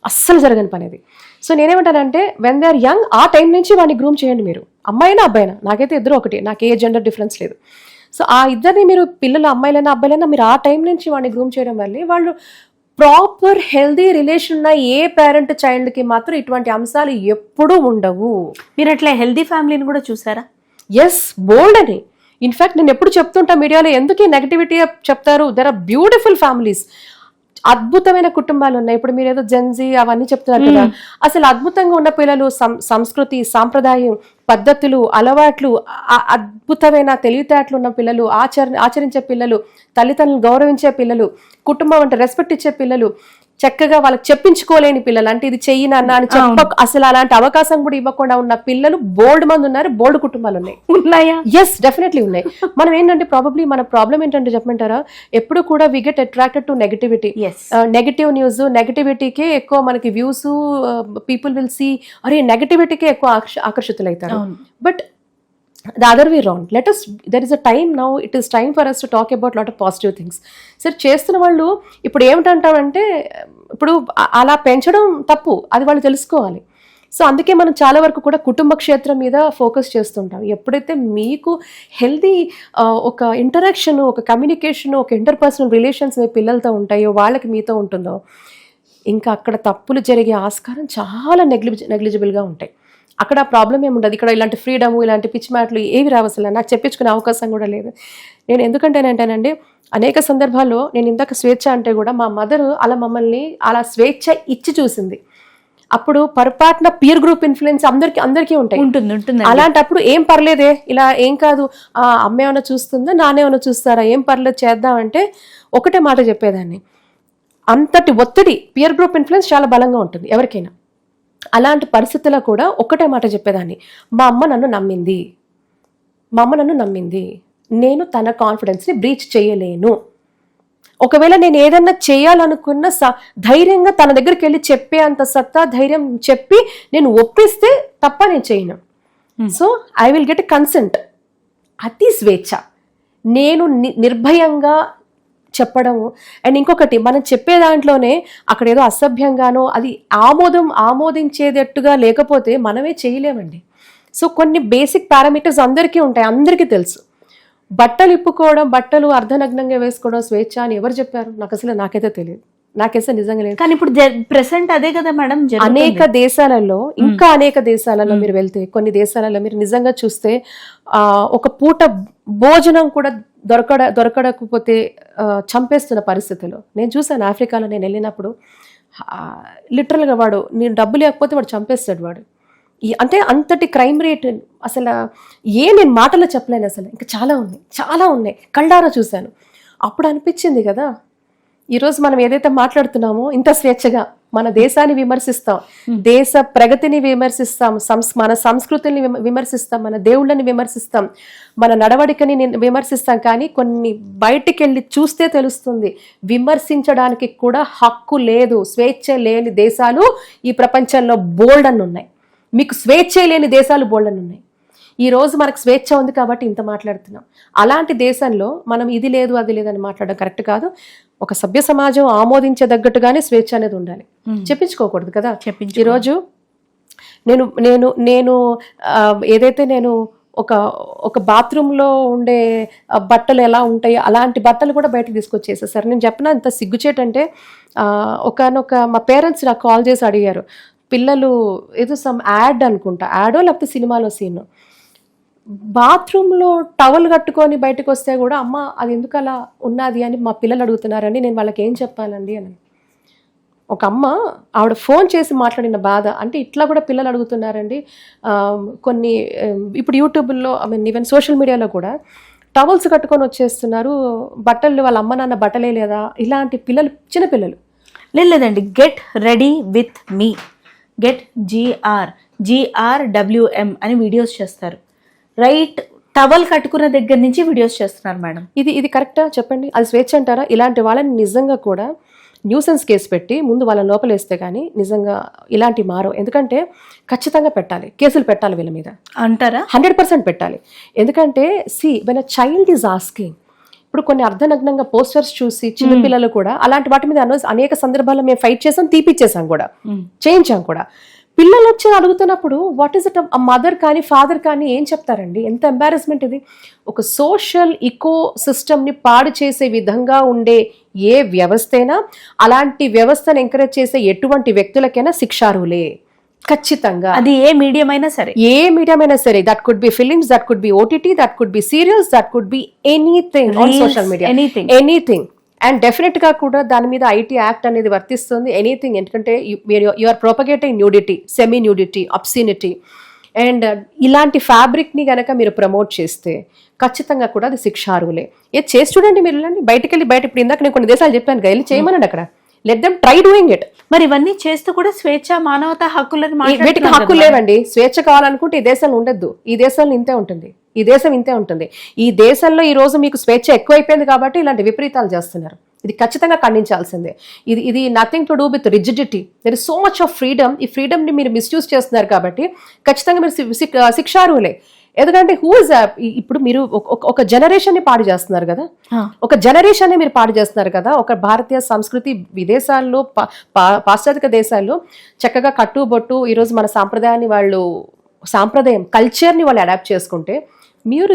B: అస్సలు జరగని పని అది. సో నేనేమంటానంటే వెన్ దే ఆర్ యంగ్, ఆ టైం నుంచి వాడిని గ్రూమ్ చేయండి మీరు, అమ్మాయినా అబ్బాయినా, నాకైతే ఇద్దరు ఒకటి, నాకు ఏ జెండర్ డిఫరెన్స్ లేదు. సో ఆ ఇద్దరిని మీరు, పిల్లలు అమ్మాయిలైనా అబ్బాయిలైనా, మీరు ఆ టైం నుంచి వాడిని గ్రూమ్ చేయడం వల్ల వాళ్ళు ప్రాపర్ హెల్దీ రిలేషన్ ఉన్న ఏ పేరెంట్ చైల్డ్కి మాత్రం ఇటువంటి అంశాలు ఎప్పుడూ ఉండవు.
A: మీరు అట్లా హెల్దీ ఫ్యామిలీని కూడా చూసారా?
B: ఎస్, బోల్డ్ అని. ఇన్ఫ్యాక్ట్ నేను ఎప్పుడు చెప్తుంటా మీడియాలో, ఎందుకు ఈ నెగటివిటీ చెప్తారు? దెర్ ఆర్ బ్యూటిఫుల్ ఫ్యామిలీస్, అద్భుతమైన కుటుంబాలు ఉన్నాయి. ఇప్పుడు మీరు ఏదో జెన్జీ అవన్నీ చెప్తున్నారు కదా, అసలు అద్భుతంగా ఉన్న పిల్లలు, సంస్కృతి, సాంప్రదాయం, పద్ధతులు, అలవాట్లు, అద్భుతమైన తెలివితేటలు ఉన్న పిల్లలు, ఆచరించే పిల్లలు, తల్లిదండ్రులను గౌరవించే పిల్లలు, కుటుంబం అంటే రెస్పెక్ట్ ఇచ్చే పిల్లలు, చక్కగా వాళ్ళకి చెప్పించుకోలేని పిల్లలు, అంటే ఇది చెయ్యి నాన్న అని అసలు అలాంటి అవకాశం కూడా ఇవ్వకుండా ఉన్న పిల్లలు బోల్డ్ మంది ఉన్నారు, బోల్డ్ కుటుంబాలు ఉన్నాయా? ఎస్, డెఫినెట్లీ ఉన్నాయి. మనం ఏంటంటే ప్రాబబ్లీ మన ప్రాబ్లం ఏంటంటే చెప్పమంటారా, ఎప్పుడు కూడా we get attracted to negativity, negative news, నెగటివిటీకే ఎక్కువ మనకి వ్యూస్, పీపుల్ విల్ సీ, అరే నెగటివిటీకే ఎక్కువ ఆకర్షితులవుతారు. But the other way around, there is a time now, it is time for us to talk about lot of positive things. సరే, చేస్తున్న వాళ్ళు ఇప్పుడు ఏమిటంటామంటే, ఇప్పుడు అలా పెంచడం తప్పు, అది వాళ్ళు తెలుసుకోవాలి. సో అందుకే మనం చాలా వరకు కూడా కుటుంబ క్షేత్రం మీద ఫోకస్ చేస్తుంటాం. ఎప్పుడైతే మీకు హెల్దీ ఒక ఇంటరాక్షన్, ఒక కమ్యూనికేషన్, ఒక ఇంటర్పర్సనల్ రిలేషన్స్ మీ పిల్లలతో ఉంటాయో, వాళ్ళకి మీతో ఉంటుందో, ఇంకా అక్కడ తప్పులు జరిగే ఆస్కారం చాలా నెగ్లిజిబుల్గా ఉంటాయి. అక్కడ ప్రాబ్లం ఏముండదు. ఇక్కడ ఇలాంటి ఫ్రీడమ్, ఇలాంటి పిచ్చి మాటలు ఏవి రావసలు, నాకు చెప్పించుకునే అవకాశం కూడా లేదు. నేను ఎందుకంటేనంటేనండి, అనేక సందర్భాల్లో నేను ఇందాక స్వేచ్ఛ అంటే కూడా మా మదర్ అలా మమ్మల్ని అలా స్వేచ్ఛ ఇచ్చి చూసింది. అప్పుడు పొరపాటున పియర్ గ్రూప్ ఇన్ఫ్లుయెన్స్ అందరికీ ఉంటాయి,
A: ఉంటుంది.
B: అలాంటప్పుడు ఏం పర్లేదే, ఇలా ఏం కాదు, అమ్మ ఏమైనా చూస్తుందా, నానేమైనా చూస్తారా, ఏం పర్లేదు చేద్దామంటే ఒకటే మాట చెప్పేదాన్ని. అంతటి ఒత్తిడి, పియర్ గ్రూప్ ఇన్ఫ్లుయెన్స్ చాలా బలంగా ఉంటుంది ఎవరికైనా. అలాంటి పరిస్థితుల్లో కూడా ఒకటే మాట చెప్పేదాన్ని, మా అమ్మ నన్ను నమ్మింది, నేను తన కాన్ఫిడెన్స్ని బ్రీచ్ చేయలేను. ఒకవేళ నేను ఏదన్నా చేయాలనుకున్న ధైర్యంగా తన దగ్గరికి వెళ్ళి చెప్పే అంత సత్తా, ధైర్యం చెప్పి నేను ఒప్పిస్తే తప్ప నేను చేయను. So I will get a consent. అతి స్వేచ్ఛ, నేను నిర్భయంగా చెప్పడము. అండ్ ఇంకొకటి, మనం చెప్పే దాంట్లోనే అక్కడ ఏదో అసభ్యంగానో అది ఆమోదించేటట్టుగా లేకపోతే మనమే చేయలేమండి. సో కొన్ని బేసిక్ పారామీటర్స్ అందరికీ ఉంటాయి, అందరికీ తెలుసు. బట్టలు ఇప్పుకోవడం, బట్టలు అర్ధనగ్నంగా వేసుకోవడం స్వేచ్ఛ అని ఎవరు చెప్పారు? నాకైతే తెలియదు, నాకైతే నిజంగా లేదు.
A: కానీ ఇప్పుడు ప్రెసెంట్ అదే కదా మేడం.
B: అనేక దేశాలలో, ఇంకా అనేక దేశాలలో మీరు వెళ్తే, కొన్ని దేశాలలో మీరు నిజంగా చూస్తే ఒక పూట భోజనం కూడా దొరకకపోతే చంపేస్తున్న పరిస్థితులు నేను చూసాను. ఆఫ్రికాలో నేను వెళ్ళినప్పుడు లిటరల్గా వాడు, నేను డబ్బు లేకపోతే వాడు చంపేస్తాడు వాడు. అంటే అంతటి క్రైమ్ రేట్ అసలు నేను మాటలో చెప్పలేను అసలు. ఇంకా చాలా ఉన్నాయి, కళ్ళారా చూశాను. అప్పుడు అనిపించింది కదా, ఈరోజు మనం ఏదైతే మాట్లాడుతున్నామో ఇంత స్వేచ్ఛగా మన దేశాన్ని విమర్శిస్తాం, దేశ ప్రగతిని విమర్శిస్తాం, మన సంస్కృతిని విమర్శిస్తాం, మన దేవుళ్ళని విమర్శిస్తాం, మన నడవడికని విమర్శిస్తాం. కానీ కొన్ని బయటికి వెళ్ళి చూస్తే తెలుస్తుంది, విమర్శించడానికి కూడా హక్కు లేదు. స్వేచ్ఛ లేని దేశాలు ఈ ప్రపంచంలో బోల్డ్ అని ఉన్నాయి. మీకు స్వేచ్ఛ లేని దేశాలు బోల్డ్ అని ఉన్నాయి. ఈ రోజు మనకు స్వేచ్ఛ ఉంది కాబట్టి ఇంత మాట్లాడుతున్నాం. అలాంటి దేశంలో మనం ఇది లేదు అది లేదని మాట్లాడడం కరెక్ట్ కాదు. ఒక సభ్య సమాజం ఆమోదించదగ్గట్టుగానే స్వేచ్ఛ అనేది ఉండాలి, చెప్పించుకోకూడదు కదా. ఈరోజు నేను ఏదైతే నేను ఒక బాత్రూంలో ఉండే బట్టలు ఎలా ఉంటాయో అలాంటి బట్టలు కూడా బయటకు తీసుకొచ్చేసేసారు. నేను చెప్పిన అంత సిగ్గుచేటంటే, మా పేరెంట్స్ నాకు కాల్ చేసి అడిగారు, పిల్లలు ఏదో సమ్ యాడ్ అనుకుంటా, యాడో లేకపోతే సినిమాలో సీన్, బాత్రూంలో టవల్ కట్టుకొని బయటకు వస్తే కూడా అమ్మ అది ఎందుకు అలా ఉన్నది అని మా పిల్లలు అడుగుతున్నారండి, నేను వాళ్ళకి ఏం చెప్పాలండి అని. ఒక అమ్మ ఆవిడ ఫోన్ చేసి మాట్లాడిన బాధ అంటే, ఇట్లా కూడా పిల్లలు అడుగుతున్నారండి. కొన్ని ఇప్పుడు యూట్యూబ్లో, ఈవెన్ సోషల్ మీడియాలో కూడా టవల్స్ కట్టుకొని వచ్చేస్తున్నారు, బట్టలు వాళ్ళ అమ్మ నాన్న బట్టలే లేదా, ఇలాంటి పిల్లలు, చిన్నపిల్లలు.
A: లేదండి, get ready with me, get GRWM అని వీడియోస్ చేస్తారు. రైట్, టవల్ కట్టుకున్న దగ్గర నుంచి వీడియోస్ చేస్తున్నారు మేడం.
B: ఇది కరెక్టా చెప్పండి? అది స్వేచ్ఛ అంటారా? ఇలాంటి వాళ్ళని నిజంగా కూడా న్యూసెన్స్ కేసు పెట్టి ముందు వాళ్ళని లోపలేస్తే కానీ నిజంగా ఇలాంటి మారో. ఎందుకంటే ఖచ్చితంగా పెట్టాలి, కేసులు పెట్టాలి వీళ్ళ మీద
A: అంటారా?
B: 100% పెట్టాలి. ఎందుకంటే when a child is asking, ఇప్పుడు కొన్ని అర్ధనగ్నంగా పోస్టర్స్ చూసి చిన్నపిల్లలు కూడా అలాంటి వాటి మీద అనేక సందర్భాల్లో మేము ఫైట్ చేసాం, తీపిచ్చేసాం కూడా, చేయించాం కూడా. పిల్లలు వచ్చి అడుగుతున్నప్పుడు వాట్ ఈస్ ఇట్, మదర్ కానీ ఫాదర్ కానీ ఏం చెప్తారండి? ఎంత ఎంబారస్మెంట్ ఇది. ఒక సోషల్ ఇకో సిస్టమ్ని పాడు చేసే విధంగా ఉండే ఏ వ్యవస్థ అయినా, అలాంటి వ్యవస్థను ఎంకరేజ్ చేసే ఎటువంటి వ్యక్తులకైనా శిక్షార్హులే ఖచ్చితంగా.
A: అది ఏ మీడియం అయినా సరే,
B: that could be films, that could be OTT, that could be serials, that could be anything on social media, anything. And definite గా కూడా దాని మీద IT యాక్ట్ అనేది వర్తిస్తుంది. ఎనీథింగ్, ఎందుకంటే you are propagating nudity, semi nudity, obscenity, and ఇలాంటి fabric ని గనక మీరు ప్రమోట్ చేస్తే ఖచ్చితంగా కూడా అది శిక్షార్హులే. ఏది చేసి చూడండి, మీరు వెళ్ళండి బయటకు వెళ్ళి, ఇప్పుడు ఇందాక నేను కొన్ని దేశాలు చెప్పాను కదా, వెళ్ళి చేయమనండి అక్కడ, let them try doing it.
A: మరి ఇవన్నీ చేస్తూ కూడా స్వేచ్ఛ, మానవతా హక్కులని
B: వీటికి హక్కులు లేవండి. స్వేచ్ఛ కావాలనుకుంటే ఈ దేశంలో ఉండద్దు, ఈ దేశంలో ఇంతే ఉంటుంది, ఈ దేశం ఇంతే ఉంటుంది. ఈ దేశంలో ఈ రోజు మీకు స్వేచ్ఛ ఎక్కువైపోయింది కాబట్టి ఇలాంటి విపరీతాలు చేస్తున్నారు. ఇది ఖచ్చితంగా ఖండించాల్సిందే. ఇది nothing to do with rigidity. There is so much of freedom. ఈ ఫ్రీడమ్ని మీరు మిస్యూజ్ చేస్తున్నారు కాబట్టి ఖచ్చితంగా మీరు శిక్షార్హులే. ఎందుకంటే ఇప్పుడు మీరు ఒక జనరేషన్ ని పాడు చేస్తున్నారు కదా, మీరు పాడు చేస్తున్నారు కదా. ఒక భారతీయ సంస్కృతి విదేశాల్లో, పాశ్చాత్య దేశాల్లో చక్కగా కట్టుబొట్టు ఈరోజు మన సాంప్రదాయం కల్చర్ని వాళ్ళు అడాప్ట్ చేసుకుంటే,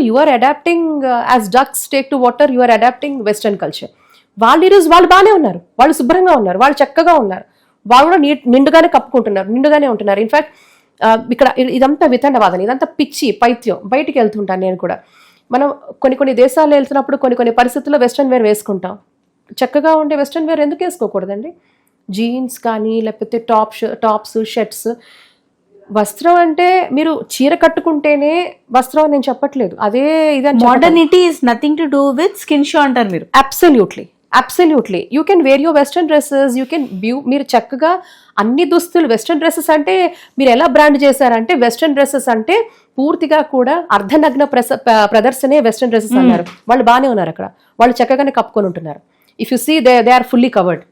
B: you are adapting as ducks take to water, you are adapting western culture. వాళ్ళు ఈరోజు వాళ్ళు బాగానే ఉన్నారు, వాళ్ళు శుభ్రంగా ఉన్నారు, వాళ్ళు చక్కగా ఉన్నారు, వాళ్ళు కూడా నిండుగానే కప్పుకుంటున్నారు, నిండుగానే ఉంటున్నారు. ఇన్ఫాక్ట్ ఇక్కడ ఇదంతా వితండవాదన, ఇదంతా పిచ్చి పైత్యం. బయటికి వెళ్తుంటాను నేను కూడా. మనం కొన్ని దేశాల్లో వెళ్తున్నప్పుడు కొన్ని పరిస్థితుల్లో వెస్ట్రన్ వేర్ వేసుకుంటాం. చక్కగా ఉండే వెస్ట్రన్ వేర్ ఎందుకు వేసుకోకూడదండి? జీన్స్ కానీ లేకపోతే టాప్స్ షర్ట్స్. వస్త్రం అంటే మీరు చీర కట్టుకుంటేనే వస్త్రం అని నేను చెప్పట్లేదు. అదే ఇది
A: modernity is nothing to do with skin show అంటారు మీరు.
B: Absolutely you can wear your western dresses, you can మీరు చక్కగా అన్ని దుస్తులు. వెస్ట్రన్ డ్రెస్సెస్ అంటే మీరు ఎలా బ్రాండ్ చేశారంటే, వెస్ట్రన్ డ్రెస్సెస్ అంటే పూర్తిగా కూడా అర్ధనగ్న ప్రదర్శనే వెస్ట్రన్ డ్రెస్సెస్ అన్నారు. వాళ్ళు బాగానే ఉన్నారు అక్కడ, వాళ్ళు చక్కగానే కప్పుకొని ఉంటున్నారు. If you see they are fully covered.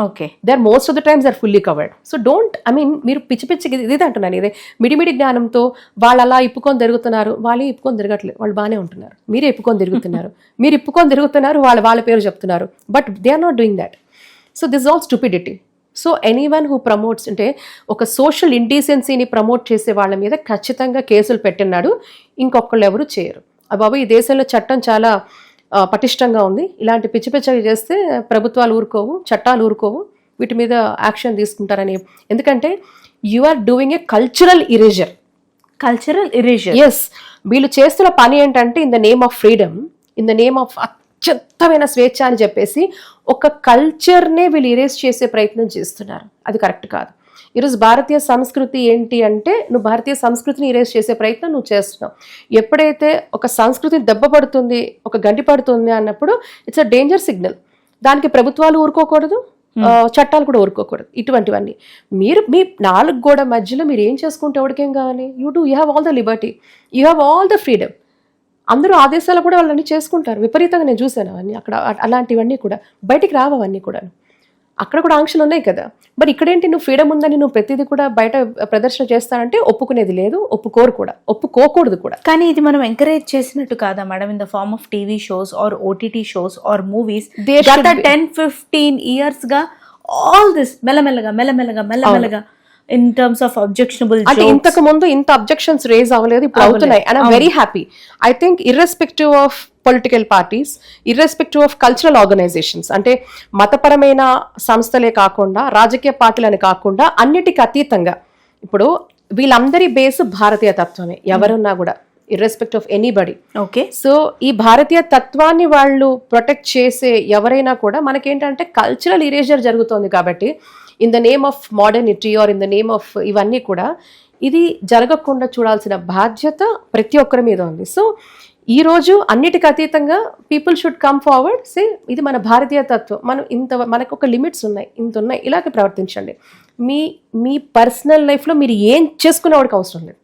A: Okay,
B: they are most of the times are fully covered. So don't, I mean మీరు పిచ్చి ఇది అంటున్నాను. ఇదే మిడిమిడి జ్ఞానంతో వాళ్ళు అలా ఇప్పుకొని తిరుగుతున్నారు, వాళ్ళు ఇప్పుకొని తిరగట్లేదు, వాళ్ళు బాగానే ఉంటున్నారు. మీరే ఇప్పుకొని తిరుగుతున్నారు, మీరు ఇప్పుకొని తిరుగుతున్నారు, వాళ్ళ పేరు చెప్తున్నారు, but they are not doing that. So this all stupidity. So anyone who promotes, అంటే ఒక సోషల్ ఇండీసెన్సీని ప్రమోట్ చేసే వాళ్ళ మీద ఖచ్చితంగా కేసులు పెట్టినాడు. ఇంకొకళ్ళు ఎవరు చేయరు. బాబు ఈ దేశంలో చట్టం చాలా పటిష్టంగా ఉంది. ఇలాంటి పిచ్చిగా చేస్తే ప్రభుత్వాలు ఊరుకోవు, చట్టాలు ఊరుకోవు, వీటి మీద యాక్షన్ తీసుకుంటారని. ఎందుకంటే you are doing a cultural erasure. Yes, వీళ్ళు చేస్తున్న పని ఏంటంటే in the name of freedom, in the name of అత్యుత్తమైన స్వేచ్ఛ అని చెప్పేసి ఒక కల్చర్నే వీళ్ళు ఇరేజ్ చేసే ప్రయత్నం చేస్తున్నారు. అది కరెక్ట్ కాదు. ఈరోజు భారతీయ సంస్కృతి ఏంటి అంటే, నువ్వు భారతీయ సంస్కృతిని ఇరేజ్ చేసే ప్రయత్నం నువ్వు చేస్తున్నావు. ఎప్పుడైతే ఒక సంస్కృతి దెబ్బ పడుతుంది, ఒక గంటి పడుతుంది అన్నప్పుడు ఇట్స్ అ డేంజర్ సిగ్నల్. దానికి ప్రభుత్వాలు ఊరుకోకూడదు, చట్టాలు కూడా ఊరుకోకూడదు. ఇటువంటివన్నీ మీరు మీ 4 గోడ మధ్యలో మీరు ఏం చేసుకుంటే ఎవరికేం కావాలి? You have all the Liberty, you have all the freedom. అందరూ ఆదేశాలు కూడా వాళ్ళని చేసుకుంటారు. విపరీతంగా నేను చూశాను అవన్నీ అక్కడ. అలాంటివన్నీ కూడా బయటికి రావు, అవన్నీ కూడా. అక్కడ కూడా ఆంక్షలు ఉన్నాయి కదా. మరి ఇక్కడేంటి, నువ్వు ఫ్రీడమ్ ఉందని నువ్వు ప్రతిదీ కూడా బయట ప్రదర్శన చేస్తానంటే ఒప్పుకునేది లేదు, ఒప్పుకోకూడదు కూడా.
A: కానీ ఇది మనం ఎంకరేజ్ చేసినట్టు కాదా madam, in the form of TV shows or OTT shows or movies. గత 10-15 years గా ఆల్ దిస్ మెల్లమెల్లగా ఇన్ టర్మ్స్ ఆఫ్ అబ్జెక్షనబుల్,
B: అంటే ఇంతకు ముందు ఇంత అబ్జెక్షన్స్ రేజ్ అవ్వలేదు, ఇప్పుడు అవుతున్నాయి. And I'm very happy. I think irrespective of political parties, irrespective of cultural organizations, అంటే మతపరమైన సంస్థలే కాకుండా, రాజకీయ పార్టీలని కాకుండా, అన్నిటికీ అతీతంగా ఇప్పుడు వీళ్ళందరి బేస్ భారతీయ తత్వమే ఎవరున్నా కూడా, ఇర్రెస్పెక్ట్ ఆఫ్ ఎనీబడి.
A: ఓకే,
B: సో ఈ భారతీయ తత్వాన్ని వాళ్ళు ప్రొటెక్ట్ చేసే ఎవరైనా కూడా, మనకేంటంటే కల్చరల్ ఇరేజర్ జరుగుతోంది కాబట్టి in the name of modernity or in the name of ఇవన్నీ కూడా, ఇది జరగకుండా చూడాల్సిన బాధ్యత ప్రతి ఒక్కరి మీద ఉంది. సో ఈ రోజు అన్నిటికీ అతీతంగా పీపుల్ షుడ్ కమ్ ఫార్వర్డ్, సే ఇది మన భారతీయ తత్వం, మనకు ఒక లిమిట్స్ ఉన్నాయి, ఇంత ఉన్నాయి, ఇలాగే ప్రవర్తించండి. మీ పర్సనల్ లైఫ్లో మీరు ఏం చేసుకునేవాడికి అవసరం లేదు.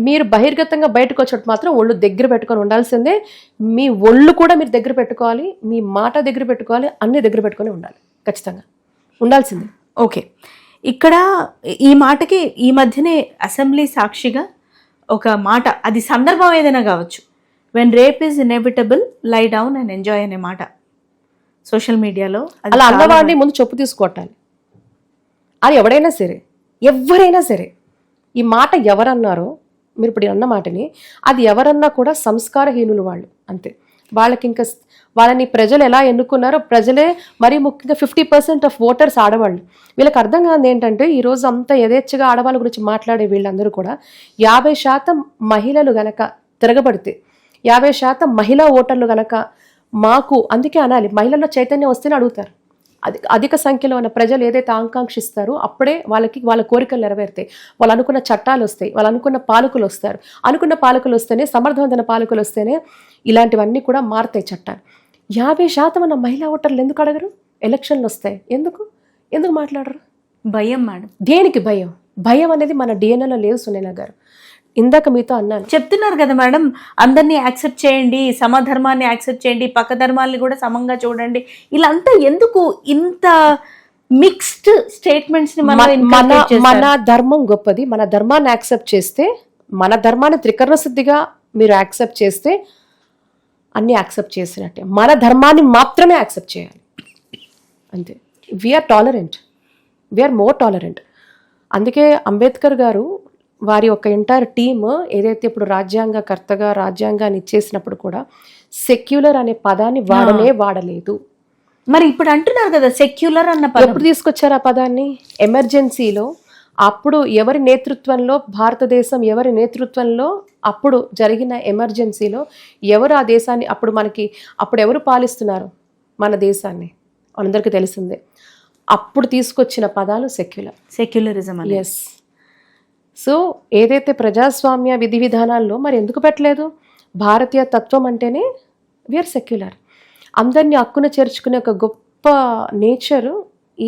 B: మీరు బహిర్గతంగా బయటకు వచ్చేటప్పుడు మాత్రం ఒళ్ళు దగ్గర పెట్టుకొని ఉండాల్సిందే. మీ ఒళ్ళు కూడా మీరు దగ్గర పెట్టుకోవాలి, మీ మాట దగ్గర పెట్టుకోవాలి, అన్ని దగ్గర పెట్టుకొని ఉండాలి, ఖచ్చితంగా ఉండాల్సిందే.
A: ఓకే, ఇక్కడ ఈ మాటకి ఈ మధ్యనే అసెంబ్లీ సాక్షిగా ఒక మాట, అది సందర్భం ఏదైనా కావచ్చు, when rape is inevitable lie down and enjoy అనే మాట సోషల్ మీడియాలో.
B: అలా అన్నవాడిని ముందు చెప్పు తీసుకోవటాలి. అది ఎవరైనా సరే ఈ మాట ఎవరన్నారో, మీరు ఇప్పుడు అన్న మాటని, అది ఎవరన్నా కూడా సంస్కారహీనులు వాళ్ళు, అంతే. వాళ్ళని ప్రజలు ఎలా ఎన్నుకున్నారో, ప్రజలే మరీ ముఖ్యంగా 50% ఆఫ్ ఓటర్స్ ఆడవాళ్ళు. వీళ్ళకి అర్థం కాదు ఏంటంటే, ఈరోజు అంత యథేచ్ఛగా ఆడవాళ్ళ గురించి మాట్లాడే వీళ్ళందరూ కూడా 50% మహిళలు గనక తిరగబడితే, 50% మహిళా ఓటర్లు గనక మాకు, అందుకే అనాలి, మహిళల్లో చైతన్యం వస్తేనే అడుగుతారు. అధిక సంఖ్యలో ఉన్న ప్రజలు ఏదైతే ఆకాంక్షిస్తారో అప్పుడే వాళ్ళ కోరికలు నెరవేరుతాయి, వాళ్ళు అనుకున్న చట్టాలు వస్తాయి, వాళ్ళు అనుకున్న పాలకులు వస్తారు. అనుకున్న పాలకులు వస్తేనే, సమర్థవంతమైన పాలకులు వస్తేనే ఇలాంటివన్నీ కూడా మారుతాయి చట్టాలు. 50% ఉన్న మహిళా ఓటర్లు ఎందుకు అడగరు? ఎలక్షన్లు వస్తాయి, ఎందుకు మాట్లాడరు?
A: భయం మేడం.
B: దేనికి భయం? భయం అనేది మన డిఎన్ఏలో లేదు సునీల గారు. ఇందాక మీతో అన్నాను,
A: చెప్తున్నారు కదా మేడం, అందరినీ యాక్సెప్ట్ చేయండి, సమధర్మాన్ని యాక్సెప్ట్ చేయండి, పక్క ధర్మాల్ని కూడా సమంగా చూడండి. ఇలా అంతా ఎందుకు ఇంత మిక్స్డ్ స్టేట్మెంట్స్ ని
B: మన ధర్మం గొప్పది, మన ధర్మాన్ని యాక్సెప్ట్ చేస్తే, మన ధర్మాన్ని త్రికరణ శుద్ధిగా మీరు యాక్సెప్ట్ చేస్తే అన్ని యాక్సెప్ట్ చేసినట్టే. మన ధర్మాన్ని మాత్రమే యాక్సెప్ట్ చేయాలి, అంతే. We are tolerant, we are more tolerant. అందుకే అంబేద్కర్ గారు వారి యొక్క ఎంటైర్ టీమ్ ఏదైతే ఇప్పుడు రాజ్యాంగాన్ని ఇచ్చేసినప్పుడు కూడా సెక్యులర్ అనే పదాన్ని వాడలేదు.
A: మరి ఇప్పుడు అంటున్నారు కదా సెక్యులర్ అన్న పదం.
B: ఎప్పుడు తీసుకొచ్చారు ఆ పదాన్ని? ఎమర్జెన్సీలో అప్పుడు ఎవరి నేతృత్వంలో, భారతదేశం ఎవరి నేతృత్వంలో అప్పుడు జరిగిన ఎమర్జెన్సీలో ఎవరు ఆ దేశాన్ని అప్పుడు ఎవరు పాలిస్తున్నారు మన దేశాన్ని అందరికీ తెలిసిందే. అప్పుడు తీసుకొచ్చిన పదాలు
A: సెక్యులరిజం అని.
B: ఎస్. సో ఏదైతే ప్రజాస్వామ్య విధి విధానాల్లో మరి ఎందుకు పెట్టలేదు? భారతీయ తత్వం అంటేనే వీఆర్ సెక్యులర్. అందరినీ హక్కున చేర్చుకునే ఒక గొప్ప నేచరు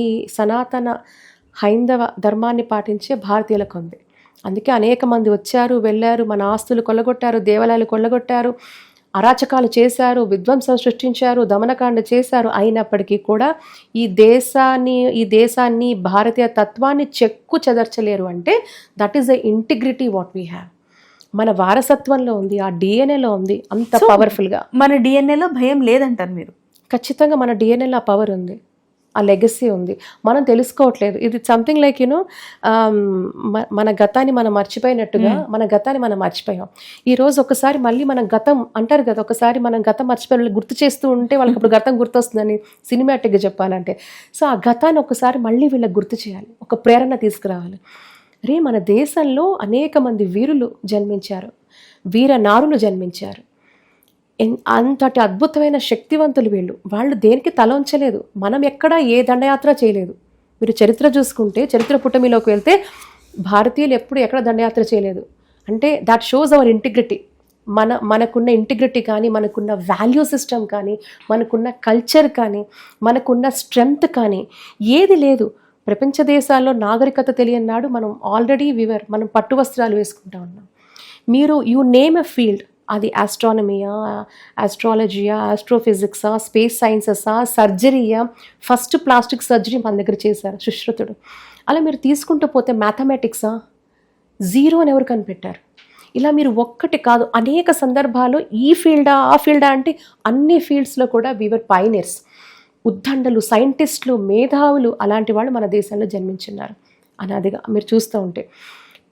B: ఈ సనాతన హైందవ ధర్మాన్ని పాటించే భారతీయులకు ఉంది. అందుకే అనేక మంది వచ్చారు, వెళ్ళారు, మన ఆస్తులు కొల్లగొట్టారు, దేవాలయాలు కొల్లగొట్టారు, అరాచకాలు చేశారు, విధ్వంసం సృష్టించారు, దమనకాండ చేశారు. అయినప్పటికీ కూడా ఈ దేశాన్ని భారతీయ తత్వాన్ని చెక్కు చెదర్చలేరు. అంటే that is the integrity what we have. మన వారసత్వంలో ఉంది, ఆ డిఎన్ఏలో ఉంది, అంత పవర్ఫుల్గా.
A: మన డిఎన్ఏలో భయం లేదంటారు మీరు?
B: ఖచ్చితంగా మన డిఎన్ఏలో ఆ పవర్ ఉంది, ఆ లెగసీ ఉంది. మనం తెలుసుకోవట్లేదు. ఇది సంథింగ్ లైక్ మన గతాన్ని మనం మర్చిపోయినట్టుగా మన గతాన్ని మనం మర్చిపోయాం. ఈరోజు ఒకసారి మళ్ళీ మనం గతం అంటారు కదా, ఒకసారి మనం గతం మర్చిపోయి గుర్తు చేస్తూ ఉంటే వాళ్ళకి ఇప్పుడు గతం గుర్తొస్తుందని సినిమాటిక్గా చెప్పాలంటే. సో ఆ గతాన్ని ఒకసారి మళ్ళీ వీళ్ళకి గుర్తు చేయాలి, ఒక ప్రేరణ తీసుకురావాలి. మన దేశంలో అనేక మంది వీరులు జన్మించారు, వీర నారులు జన్మించారు. అంతటి అద్భుతమైన శక్తివంతులు వాళ్ళు దేనికి తల ఉంచలేదు. మనం ఎక్కడా ఏ దండయాత్ర చేయలేదు. మీరు చరిత్ర చూసుకుంటే, చరిత్ర పుటమిలోకి వెళ్తే భారతీయులు ఎప్పుడు ఎక్కడ దండయాత్ర చేయలేదు. అంటే దాట్ షోస్ అవర్ ఇంటిగ్రిటీ. మనకున్న ఇంటిగ్రిటీ కానీ, మనకున్న వాల్యూ సిస్టమ్ కానీ, మనకున్న కల్చర్ కానీ, మనకున్న స్ట్రెంగ్త్ కానీ ఏది లేదు. ప్రపంచ దేశాల్లో నాగరికత తెలియని నాడు మనం ఆల్రెడీ మనం పట్టు వస్త్రాలు వేసుకుంటా ఉన్నాం. యూ నేమ్ ఎ ఫీల్డ్, అది ఆస్ట్రానమీయా, ఆస్ట్రాలజీయా, ఆస్ట్రోఫిజిక్సా, స్పేస్ సైన్సెసా, సర్జరీయా, ఫస్ట్ ప్లాస్టిక్ సర్జరీ మన దగ్గర చేశారు సుశ్రుతుడు. అలా మీరు తీసుకుంటూ పోతే మ్యాథమెటిక్సా, జీరో అని ఎవరు కనిపెట్టారు? ఇలా మీరు ఒక్కటి కాదు అనేక సందర్భాలు ఈ ఫీల్డా ఆ ఫీల్డా అంటే అన్ని ఫీల్డ్స్లో కూడా వీవర్ పైనీర్స్. ఉద్దండలు, సైంటిస్టులు, మేధావులు అలాంటి వాళ్ళు మన దేశంలో జన్మించున్నారు. అనాదిగా మీరు చూస్తూ ఉంటే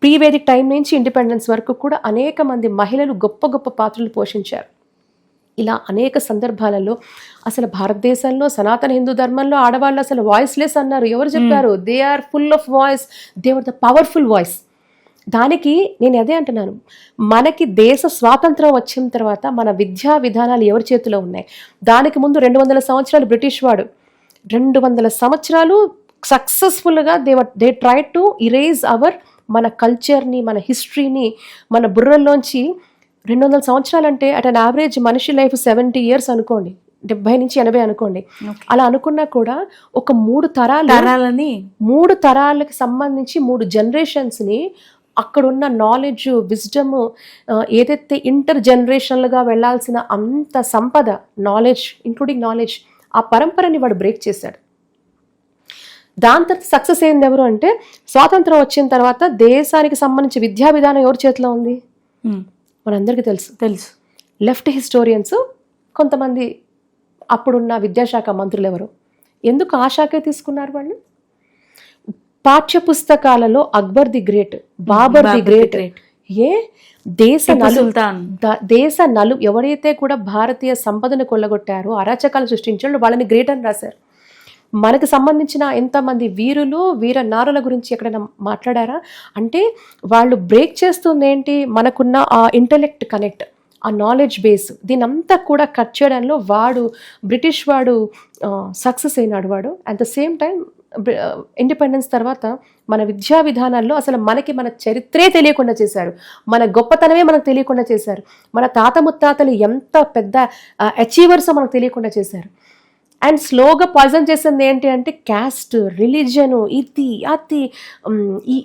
B: ప్రీ వేదిక్ టైం నుంచి ఇండిపెండెన్స్ వరకు కూడా అనేక మంది మహిళలు గొప్ప గొప్ప పాత్రలు పోషించారు. ఇలా అనేక సందర్భాలలో అసలు భారతదేశంలో సనాతన హిందూ ధర్మంలో ఆడవాళ్ళు అసలు వాయిస్లెస్ అన్నారు. ఎవరు చెప్పారు? They are full of voice, they are the powerful voice. దానికి నేను అదే అంటున్నాను, మనకి దేశ స్వాతంత్రం వచ్చిన తర్వాత మన విద్యా విధానాలు ఎవరి చేతిలో ఉన్నాయి? దానికి ముందు 200 సంవత్సరాలు బ్రిటిష్ వాడు, 200 సంవత్సరాలు సక్సెస్ఫుల్గా దే ట్రై టు ఇరేజ్ మన కల్చర్ని, మన హిస్టరీని మన బుర్రల్లోంచి. 200 సంవత్సరాలు అంటే అట్ అన్ యావరేజ్ మనిషి లైఫ్ 70 years అనుకోండి, 70 నుంచి 80 అనుకోండి. అలా అనుకున్నా కూడా ఒక 3 తరాలకి సంబంధించి 3 జనరేషన్స్ని అక్కడున్న నాలెడ్జ్, విజ్డమ్, ఏదైతే ఇంటర్ జనరేషన్లుగా వెళ్లాల్సిన అంత సంపద, నాలెడ్జ్, ఇంక్లూడింగ్ నాలెడ్జ్, ఆ పరంపరని వాడు బ్రేక్ చేశాడు. దాని తర్వాత సక్సెస్ అయింది ఎవరు అంటే, స్వాతంత్రం వచ్చిన తర్వాత దేశానికి సంబంధించి విద్యా విధానం ఎవరి చేతిలో ఉంది? మనందరికీ తెలుసు. లెఫ్ట్ హిస్టోరియన్స్ కొంతమంది, అప్పుడున్న విద్యాశాఖ మంత్రులు ఎవరు? ఎందుకు ఆ శాఖే తీసుకున్నారు వాళ్ళు? పాఠ్య పుస్తకాలలో Akbar the great, Babur the great, దేశ ఎవరైతే కూడా భారతీయ సంపదను కొల్లగొట్టారో, అరాచకాలు సృష్టించారో వాళ్ళని గ్రేట్ అని రాశారు. మనకు సంబంధించిన ఎంతమంది వీరులు, వీర నారుల గురించి ఎక్కడైనా మాట్లాడారా? అంటే వాళ్ళు బ్రేక్ చేస్తుంది ఏంటి? మనకున్న ఆ ఇంటెలెక్ట్ కనెక్ట్, ఆ నాలెడ్జ్ బేస్, దీనంతా కూడా కట్ చేయడంలో బ్రిటిష్ వాడు సక్సెస్ అయినాడు వాడు. At the same time independence తర్వాత మన విద్యా విధానాల్లో అసలు మన చరిత్రే తెలియకుండా చేశారు, మన గొప్పతనమే మనకు తెలియకుండా చేశారు, మన తాత ముత్తాతలు ఎంత పెద్ద అచీవర్సో మనకు తెలియకుండా చేశారు. అండ్ స్లోగా పాయిజన్ చేసింది ఏంటి అంటే క్యాస్ట్, రిలీజను,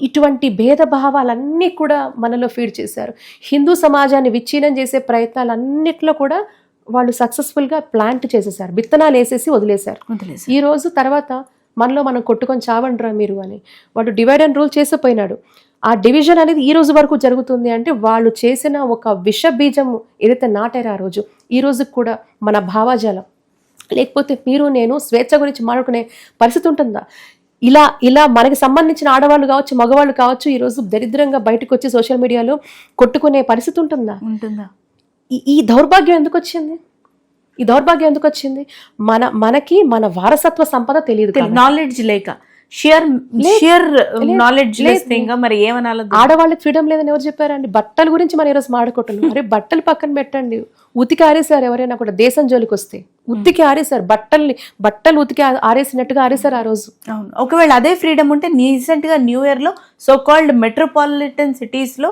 B: ఇటువంటి భేదభావాలన్నీ కూడా మనలో ఫీడ్ చేశారు. హిందూ సమాజాన్ని విచ్ఛిన్నం చేసే ప్రయత్నాలన్నిట్లో కూడా వాళ్ళు సక్సెస్ఫుల్గా ప్లాంట్ చేసేసారు, విత్తనాలు వేసేసి వదిలేశారు. ఈ రోజు తర్వాత మనలో మనం కొట్టుకొని చావండ్రా మీరు అని వాడు డివైడ్ అండ్ రూల్ చేసిపోయినాడు. ఆ డివిజన్ అనేది ఈ రోజు వరకు జరుగుతుంది. అంటే వాళ్ళు చేసిన ఒక విష బీజం ఏదైతే నాటారో ఆ రోజు, ఈ రోజుకి కూడా మన భావాజాలం, లేకపోతే మీరు నేను స్వేచ్ఛ గురించి మాట్లాడుకునే పరిస్థితి ఉంటుందా? ఇలా మనకి సంబంధించిన ఆడవాళ్ళు కావచ్చు, మగవాళ్ళు కావచ్చు, ఈరోజు దరిద్రంగా బయటకు వచ్చి సోషల్ మీడియాలో కొట్టుకునే పరిస్థితి ఉంటుందా?
A: ఉంటుందా?
B: ఈ దౌర్భాగ్యం ఎందుకు వచ్చింది? ఈ దౌర్భాగ్యం ఎందుకు వచ్చింది? మనకి మన వారసత్వ సంపద తెలియదు,
A: నాలెడ్జ్ లేక, షియర్ నాలెడ్జ్ మరి ఏమనాలి?
B: ఆడవాళ్ళకి ఫ్రీడమ్ లేదని ఎవరు చెప్పారండి? బట్టల గురించి మనం ఈరోజు మాడుకుంటున్నాం. అరే బట్టలు పక్కన పెట్టండి, ఉతికి ఆరేసారు ఎవరైనా కూడా దేశం జోలికి వస్తే, ఉతికి ఆరేసారు బట్టలు ఉతికి ఆరేసినట్టుగా ఆరేసారు ఆ రోజు.
A: అవును. ఒకవేళ అదే ఫ్రీడమ్ ఉంటే రీసెంట్ గా న్యూ ఇయర్ లో సో కాల్డ్ మెట్రోపాలిటన్ సిటీస్ లో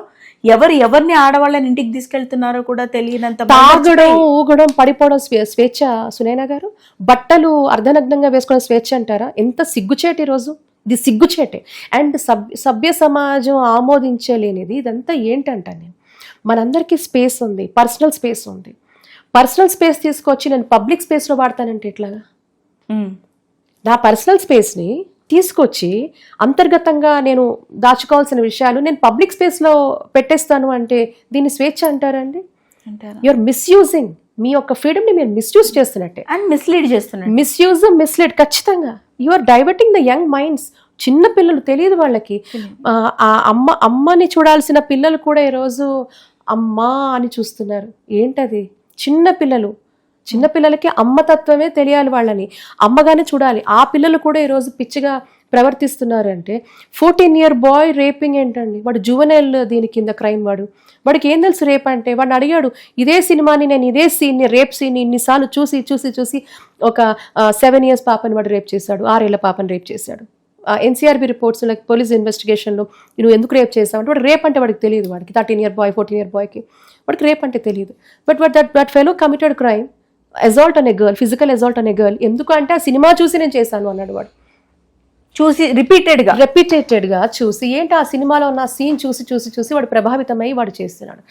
A: ఎవరిని ఆడవాళ్ళని ఇంటికి తీసుకెళ్తున్నారో కూడా తెలియనంత
B: తాగడం, ఊగడం, పడిపోవడం స్వేచ్ఛ సునైనా గారు. బట్టలు అర్ధనగ్నంగా వేసుకోవడం స్వేచ్ఛ అంటారా? ఎంత సిగ్గుచేటి రోజు ఇది, సిగ్గుచేటే. అండ్ సభ్య సమాజం ఆమోదించలేనిది ఇదంతా ఏంటంట. నేను మనందరికీ స్పేస్ ఉంది, పర్సనల్ స్పేస్ ఉంది. పర్సనల్ స్పేస్ తీసుకొచ్చి నేను పబ్లిక్ స్పేస్లో వాడతానంటే ఎట్లాగా? నా పర్సనల్ స్పేస్ని తీసుకొచ్చి అంతర్గతంగా నేను దాచుకోవాల్సిన విషయాలు నేను పబ్లిక్ స్పేస్లో పెట్టేస్తాను అంటే దీన్ని స్వేచ్ఛ అంటారండి? యూఆర్ మిస్యూజింగ్, మీ యొక్క ఫ్రీడమ్ని మీరు మిస్యూజ్ చేస్తున్నట్టే
A: అండ్ మిస్లీడ్ చేస్తున్నారు.
B: మిస్యూజ్, మిస్లీడ్ ఖచ్చితంగా. You're diverting the young minds. చిన్న పిల్లలు తెలియదు వాళ్ళకి. అమ్మని చూడాల్సిన పిల్లలు కూడా ఈరోజు అమ్మా అని చూస్తున్నారు. ఏంటది? చిన్నపిల్లలకి అమ్మతత్వమే తెలియాలి, వాళ్ళని అమ్మగానే చూడాలి. ఆ పిల్లలు కూడా ఈరోజు పిచ్చిగా ప్రవర్తిస్తున్నారు. అంటే 14-year బాయ్ రేపింగ్ ఏంటండి? వాడు జువెనైల్ దీని కింద క్రైమ్. వాడికి ఏం తెలుసు రేప్ అంటే? వాడిని అడిగాడు, ఇదే సినిమాని నేను ఇదే సీన్ని, రేప్ సీన్ని ఇన్నిసార్లు చూసి ఒక 7 years పాపని వాడు రేప్ చేశాడు, 6 ఏళ్ల పాపని రేప్ చేశాడు. NCRB రిపోర్ట్స్, లైక్ పోలీస్ ఇన్వెస్టిగేషన్లో నువ్వు ఎందుకు రేప్ చేసావు అంటే వాడు రేప్ అంటే వాడికి తెలియదు. వాడికి 13-year బాయ్, 14-year బాయ్కి వాడికి రేప్ అంటే తెలియదు. But that fellow committed crime, assault అనే గర్ల్, ఫిజికల్ అసాల్ట్ అనే గర్ల్. ఎందుకు అంటే ఆ సినిమా చూసి నేను చేశాను అన్నాడు వాడు.
A: చూసి రిపీటెడ్గా చూసి, ఏంటి ఆ సినిమాలో ఉన్న సీన్ చూసి వాడు ప్రభావితమై వాడు చేస్తున్నాడు.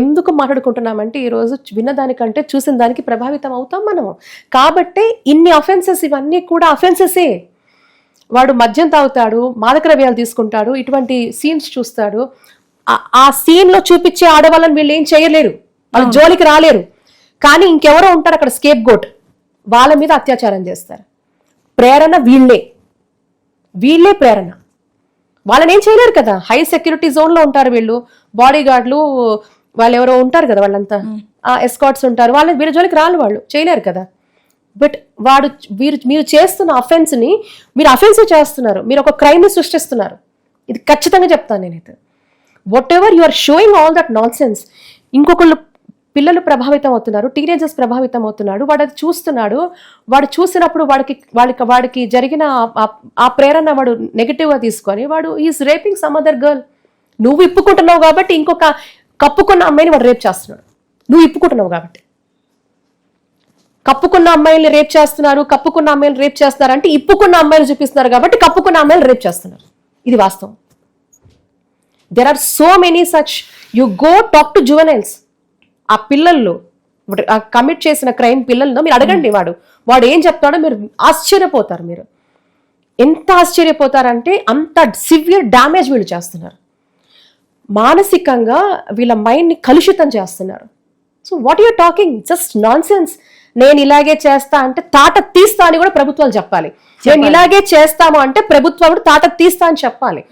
A: ఎందుకు మాట్లాడుకుంటున్నామంటే ఈరోజు విన్నదానికంటే చూసిన దానికి ప్రభావితం అవుతాం మనము. కాబట్టి ఇన్ని అఫెన్సెస్, ఇవన్నీ కూడా అఫెన్సెసే. వాడు మద్యం తాగుతాడు, మాదక ద్రవ్యాలు తీసుకుంటాడు, ఇటువంటి సీన్స్ చూస్తాడు. ఆ సీన్లో చూపించే ఆడవాళ్ళని వీళ్ళు ఏం చేయలేరు, వాళ్ళు జోలికి రాలేరు. కానీ ఇంకెవరో ఉంటారు అక్కడ స్కేప్ గోట్, వాళ్ళ మీద అత్యాచారం చేస్తారు. ప్రేరణ వీళ్ళే ప్రేరణ. వాళ్ళని ఏం చేయలేరు కదా. హై సెక్యూరిటీ జోన్లో ఉంటారు వీళ్ళు, బాడీ గార్డ్లు వాళ్ళు ఎవరో ఉంటారు కదా, వాళ్ళంతా ఎస్కాట్స్ ఉంటారు. వీళ్ళ జోలికి రాళ్ళు, వాళ్ళు చేయలేరు కదా. బట్ మీరు చేస్తున్న అఫెన్స్ని మీరు అఫెన్స్ చేస్తున్నారు, మీరు ఒక క్రైమ్ని సృష్టిస్తున్నారు. ఇది ఖచ్చితంగా చెప్తాను నేనైతే. Whatever you are showing all that nonsense, ఇంకొకళ్ళు పిల్లలు ప్రభావితం అవుతున్నారు, టీనేజర్స్ ప్రభావితం అవుతున్నాడు. వాడు అది చూస్తున్నాడు. వాడు చూసినప్పుడు వాడికి జరిగిన ఆ ప్రేరణ వాడు నెగిటివ్గా తీసుకొని వాడు is raping some other girl. నువ్వు ఇప్పుకుంటున్నావు కాబట్టి ఇంకొక కప్పుకున్న అమ్మాయిని వాడు రేప్ చేస్తున్నాడు. నువ్వు ఇప్పుకుంటున్నావు కాబట్టి. కప్పుకున్న అమ్మాయిని రేప్ చేస్తున్నారు, కప్పుకున్న అమ్మాయిని రేప్ చేస్తున్నారు అంటే ఇప్పుకున్న అమ్మాయిలు చూపిస్తున్నారు కాబట్టి కప్పుకున్న అమ్మాయిలు రేప్ చేస్తున్నారు. ఇది వాస్తవం. There are so many such. You go talk to juveniles. ఆ పిల్లల్లో కమిట్ చేసిన క్రైమ్ పిల్లల్లో మీరు అడగండి, వాడు ఏం చెప్తాడో మీరు ఆశ్చర్యపోతారు. మీరు ఎంత ఆశ్చర్యపోతారంటే అంత సివియర్ డ్యామేజ్ వీళ్ళు చేస్తున్నారు. మానసికంగా వీళ్ళ మైండ్ని కలుషితం చేస్తున్నారు. So what you're talking? Just non sense. నేను ఇలాగే చేస్తా అంటే తాట తీస్తా అని కూడా ప్రభుత్వాలు చెప్పాలి. నేను ఇలాగే చేస్తాము అంటే ప్రభుత్వం కూడా తాట తీస్తా అని చెప్పాలి.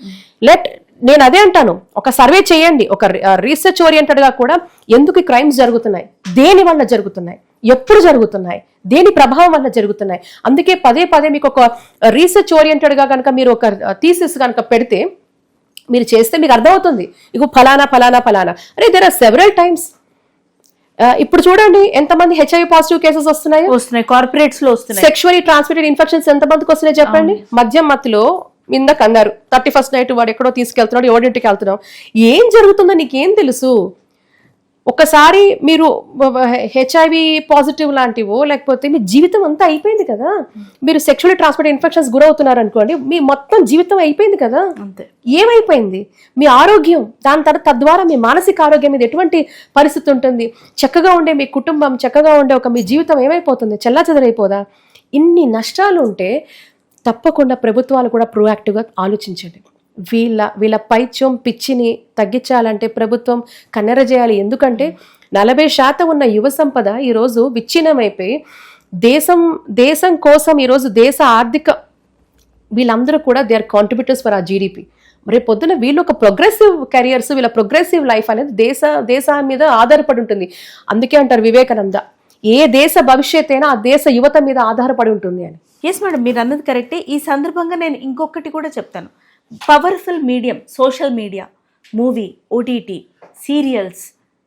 A: నేను అదే అంటాను, ఒక సర్వే చేయండి, ఒక రీసెర్చ్ ఓరియంటెడ్ గా కూడా ఎందుకు క్రైమ్స్ జరుగుతున్నాయి, దేని వల్ల జరుగుతున్నాయి, ఎప్పుడు జరుగుతున్నాయి, దేని ప్రభావం వల్ల జరుగుతున్నాయి. అందుకే పదే మీకు ఒక రీసెర్చ్ ఓరియంటెడ్ గా కనుక మీరు ఒక థీసిస్ కనుక పెడితే మీరు చేస్తే మీకు అర్థమవుతుంది. ఇగో ఫలానా అరే దేర్ ఆర్ సెవరల్ టైమ్స్. ఇప్పుడు చూడండి ఎంతమంది HIV పాజిటివ్ కేసెస్ వస్తున్నాయి కార్పొరేట్స్ లో వస్తున్నాయి.
B: సెక్షువల్లీ ట్రాన్స్మిటెడ్ ఇన్ఫెక్షన్స్ ఎంతమందికి వస్తున్నాయి చెప్పండి. మద్యం మత్తులో ఇందాక అన్నారు 31st నైట్ వాడు ఎక్కడో తీసుకెళ్తున్నాడు, ఎవరింటికి వెళ్తున్నావు, ఏం జరుగుతుందో నీకేం తెలుసు? ఒకసారి మీరు HIV పాజిటివ్ లాంటివో లేకపోతే మీ జీవితం అంతా అయిపోయింది కదా. మీరు సెక్షువల్లీ ట్రాన్స్మిటెడ్ ఇన్ఫెక్షన్స్ గురవుతున్నారు అనుకోండి, మీ మొత్తం జీవితం అయిపోయింది కదా. అంతే. ఏమైపోయింది? మీ ఆరోగ్యం, దాని తర్వాత తద్వారా మీ మానసిక ఆరోగ్యం మీద ఎటువంటి పరిస్థితి ఉంటుంది? చక్కగా ఉండే మీ కుటుంబం, చక్కగా ఉండే మీ జీవితం ఏమైపోతుంది? చెల్లాచెదరైపోదా? ఇన్ని నష్టాలు ఉంటే తప్పకుండా ప్రభుత్వాలు కూడా ప్రొయాక్టివ్గా ఆలోచించండి. వీళ్ళ పైత్యం పిచ్చిని తగ్గించాలంటే ప్రభుత్వం కన్నెర చేయాలి. ఎందుకంటే 40% ఉన్న యువ సంపద ఈరోజు విచ్ఛిన్నమైపోయి దేశం కోసం ఈరోజు దేశ ఆర్థిక వీళ్ళందరూ కూడా దే ఆర్ కాంట్రిబ్యూటర్స్ ఫర్ ఆ GDP. మరి పొద్దున వీళ్ళు ఒక ప్రోగ్రెసివ్ కెరియర్స్, వీళ్ళ ప్రోగ్రెసివ్ లైఫ్ అనేది దేశం మీద ఆధారపడి ఉంటుంది. అందుకే అంటారు వివేకానంద, ఏ దేశ భవిష్యత్ అయినా ఆ దేశ యువత మీద ఆధారపడి ఉంటుంది అని.
A: ఎస్ మేడం, మీరు అన్నది కరెక్టే. ఈ సందర్భంగా నేను ఇంకొకటి కూడా చెప్తాను. Powerful medium social media, movie, OTT, serials,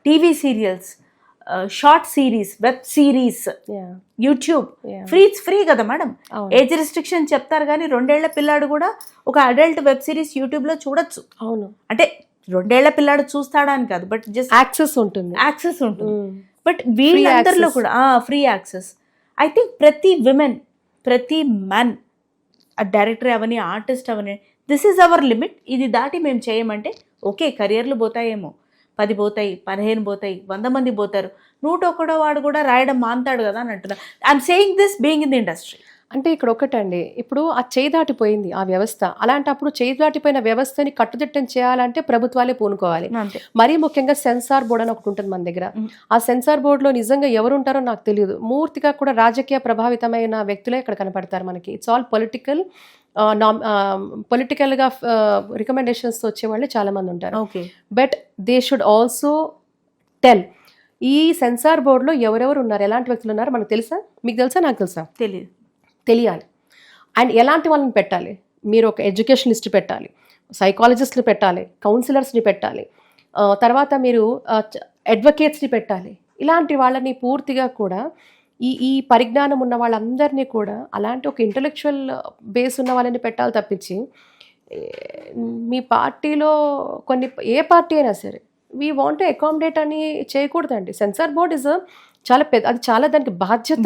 A: TV serials, short series, web series, YouTube, free కదా మేడం. ఏజ్ రిస్ట్రిక్షన్ చెప్తారు కానీ 2 ఏళ్ల పిల్లాడు కూడా ఒక అడల్ట్ వెబ్ సిరీస్ యూట్యూబ్లో చూడొచ్చు.
B: అవును,
A: అంటే 2 ఏళ్ల పిల్లాడు చూస్తాడా అని కాదు, బట్ జస్ట్
B: యాక్సెస్ ఉంటుంది.
A: బట్ వీళ్ళందరిలో కూడా ఫ్రీ యాక్సెస్. ఐ థింక్ ప్రతి విమెన్, ప్రతి man, director Avani, artist Avani, this is our limit. ఇది దాటి మేము చేయమంటే ఓకే, కెరియర్లు పోతాయేమో, 10 పోతాయి, 15 పోతాయి, 100 మంది పోతారు, 101 వాడు కూడా రాయడం మాంతాడు కదా అని అంటున్నారు. I'm saying this being in the industry.
B: అంటే ఇక్కడ ఒకటండి, ఇప్పుడు ఆ చేయి దాటిపోయింది ఆ వ్యవస్థ. అలాంటప్పుడు చేయి దాటిపోయిన వ్యవస్థని కట్టుదిట్టం చేయాలంటే ప్రభుత్వాలే పూనుకోవాలి. మరీ ముఖ్యంగా సెన్సార్ బోర్డు అని ఒకటి ఉంటుంది మన దగ్గర. ఆ సెన్సార్ బోర్డులో నిజంగా ఎవరు ఉంటారో నాకు తెలియదు. పూర్తిగా కూడా రాజకీయ ప్రభావితమైన వ్యక్తులే ఇక్కడ కనపడతారు మనకి. ఇట్స్ ఆల్ పొలిటికల్గా రికమెండేషన్స్తో వచ్చేవాళ్ళే చాలామంది ఉంటారు. But they should also tell ఈ సెన్సార్ బోర్డులో ఎవరెవరు ఉన్నారు, ఎలాంటి వ్యక్తులు ఉన్నారు మనకు తెలుసా? మీకు తెలుసా? నాకు తెలుసా? తెలియాలి. అండ్ ఎలాంటి వాళ్ళని పెట్టాలి? మీరు ఒక ఎడ్యుకేషనిస్ట్ పెట్టాలి, సైకాలజిస్ట్ని పెట్టాలి, కౌన్సిలర్స్ని పెట్టాలి, తర్వాత మీరు అడ్వకేట్స్ని పెట్టాలి. ఇలాంటి వాళ్ళని పూర్తిగా కూడా ఈ పరిజ్ఞానం ఉన్న వాళ్ళందరినీ కూడా అలాంటి ఒక ఇంటలెక్చువల్ బేస్ ఉన్న వాళ్ళని పెట్టాలి తప్పించి మీ పార్టీలో ఏ పార్టీ అయినా సరే వీ వాంట్ టు అకామిడేట్ అని చేయకూడదండి. సెన్సార్ బోర్డ్ ఇస్ చాలా పెద్ద, అది చాలా దానికి బాధ్యత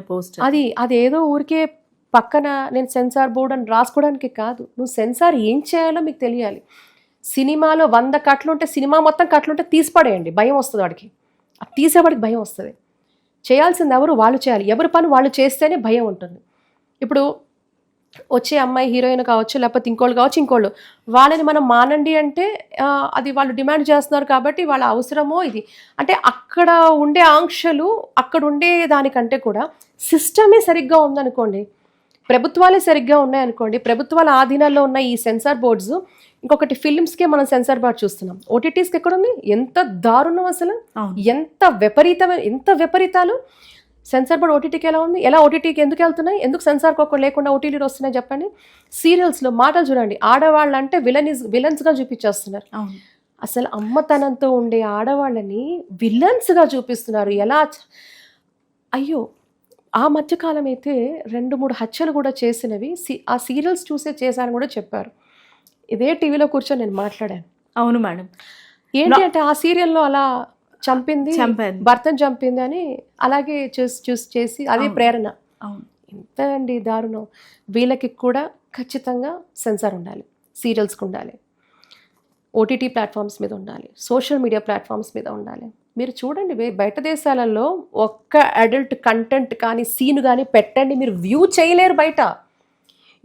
A: పోస్ట్.
B: అది ఏదో ఊరికే పక్కన నేను సెన్సార్ బోర్డ్ అని రాసుకోవడానికి కాదు. నువ్వు సెన్సార్ ఏం చేయాలో మీకు తెలియాలి. సినిమాలో 100 కట్లు ఉంటే సినిమా మొత్తం కట్లు ఉంటే తీసిపడేయండి, భయం వస్తుంది వాడికి. అది తీసేవాడికి భయం వస్తుంది. చేయాల్సింది ఎవరు వాళ్ళు చేయాలి. ఎవరి పని వాళ్ళు చేస్తేనే భయం ఉంటుంది. ఇప్పుడు వచ్చే అమ్మాయి హీరోయిన్ కావచ్చు, లేకపోతే ఇంకోళ్ళు కావచ్చు, ఇంకోళ్ళు వాళ్ళని మనం మానండి అంటే అది వాళ్ళు డిమాండ్ చేస్తున్నారు కాబట్టి వాళ్ళ అవసరమో ఇది. అంటే అక్కడ ఉండే ఆంక్షలు, అక్కడ ఉండే దానికంటే కూడా సిస్టమే సరిగ్గా ఉందనుకోండి, ప్రభుత్వాలే సరిగ్గా ఉన్నాయనుకోండి, ప్రభుత్వాల ఆధీనంలో ఉన్న ఈ సెన్సార్ బోర్డ్స్. ఇంకొకటి ఫిల్మ్స్కే మనం సెన్సార్ బోర్డ్ చూస్తున్నాం, ఓటీటీస్కి ఎక్కడ ఉంది? ఎంత దారుణం అసలు, ఎంత విపరీతాలు. సెన్సార్ బోర్డ్ ఓటీటీకి ఎలా ఉంది? ఎలా ఓటీటీకి ఎందుకు వెళ్తున్నాయి? ఎందుకు సెన్సార్కి ఒక్కరు లేకుండా ఓటీటీలు వస్తున్నాయి చెప్పండి. సీరియల్స్లో మాటలు చూడండి, ఆడవాళ్ళు అంటే విలన్స్గా చూపించేస్తున్నారు. అసలు అమ్మతనంతో ఉండే ఆడవాళ్ళని విలన్స్గా చూపిస్తున్నారు. ఎలా? అయ్యో, ఆ మధ్యకాలం అయితే 2-3 హత్యలు కూడా చేసినవి ఆ సీరియల్స్ చూసే చేశారని కూడా చెప్పారు. ఇదే టీవీలో కూర్చొని నేను మాట్లాడాను.
A: అవును మేడం.
B: ఏంటి అంటే ఆ సీరియల్లో అలా భర్తను చంపింది అని అలాగే చేసి అదే ప్రేరణ. ఎంత అండి దారుణం. వీళ్ళకి కూడా ఖచ్చితంగా సెన్సార్ ఉండాలి, సీరియల్స్కి ఉండాలి, ఓటీటీ ప్లాట్ఫామ్స్ మీద ఉండాలి, సోషల్ మీడియా ప్లాట్ఫామ్స్ మీద ఉండాలి. మీరు చూడండి, బయట దేశాలలో ఒక్క అడల్ట్ కంటెంట్ కానీ సీన్ కానీ పెట్టండి, మీరు వ్యూ చేయలేరు బయట.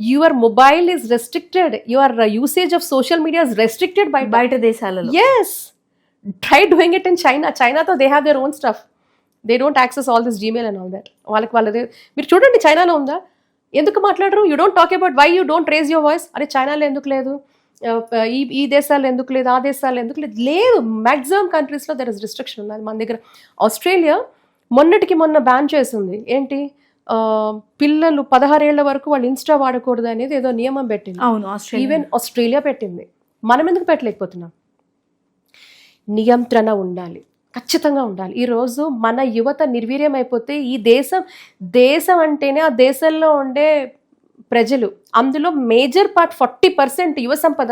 B: Your mobile is restricted, your usage of social media is restricted బయట దేశాలలో. Yes, try doing it in China తో they have their own stuff, they don't access all this Gmail and all that. వాళ్ళదే మీరు చూడండి, చైనాలో ఉందా? ఎందుకు మాట్లాడరు? You don't talk about why you don't raise your voice. అరే చైనాలో ఎందుకు లేదు, ఈ దేశాల్లో ఎందుకు లేదు, ఆ దేశాల్లో ఎందుకు లేదు? మ్యాక్సిమం కంట్రీస్లో దర్ ఇస్ రిస్ట్రిక్షన్ ఉన్నది. మన దగ్గర ఆస్ట్రేలియా మొన్న బ్యాన్ చేసింది. ఏంటి, పిల్లలు 16 ఏళ్ల వరకు వాళ్ళు ఇన్స్టా వాడకూడదు అనేది ఏదో నియమం పెట్టింది. ఈవెన్ ఆస్ట్రేలియా పెట్టింది. మనం ఎందుకు పెట్టలేకపోతున్నాం? నియంత్రణ ఉండాలి, ఖచ్చితంగా ఉండాలి. ఈరోజు మన యువత నిర్వీర్యం అయిపోతే ఈ దేశం అంటేనే ఆ దేశంలో ఉండే ప్రజలు, అందులో మేజర్ పార్ట్ 40% యువ సంపద.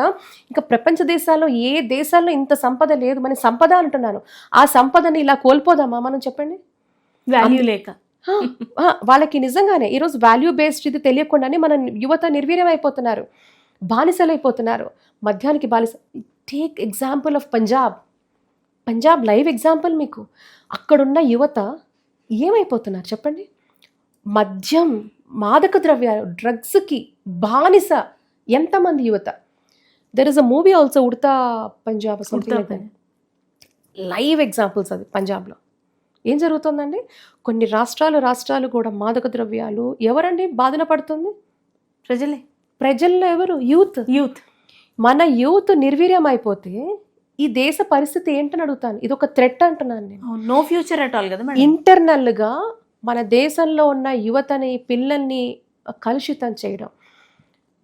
B: ఇంకా ప్రపంచ దేశాల్లో ఏ దేశాల్లో ఇంత సంపద లేదు. మన సంపద అంటున్నాను, ఆ సంపదని ఇలా కోల్పోదామా మనం? చెప్పండి.
A: వాల్యూ లేక
B: వాళ్ళకి నిజంగానే ఈరోజు వాల్యూ బేస్డ్ ఇది తెలియకుండానే మన యువత నిర్వీర్యం అయిపోతున్నారు, బానిసలు అయిపోతున్నారు, మద్యానికి బానిస. Take example of Punjab live example మీకు. అక్కడున్న యువత ఏమైపోతున్నారు చెప్పండి? మద్యం, మాదక ద్రవ్యాలు, డ్రగ్స్కి బానిస ఎంతమంది యువత. There is a movie also, Udatha Punjab, live examples. అది పంజాబ్లో ఏం జరుగుతుందండి? కొన్ని రాష్ట్రాలు కూడా మాదక ద్రవ్యాలు. ఎవరండి బాధన పడుతుంది? ప్రజల్లో ఎవరు? యూత్. మన యూత్ నిర్వీర్యం అయిపోతే ఈ దేశ పరిస్థితి ఏంటని అడుగుతాను. ఇది ఒక థ్రెట్ అంటున్నాను నేను.
A: నో ఫ్యూచర్ అట్ ఆల్ కదా మేడం.
B: ఇంటర్నల్గా మన దేశంలో ఉన్న యువతని, పిల్లల్ని కలుషితం చేయడం,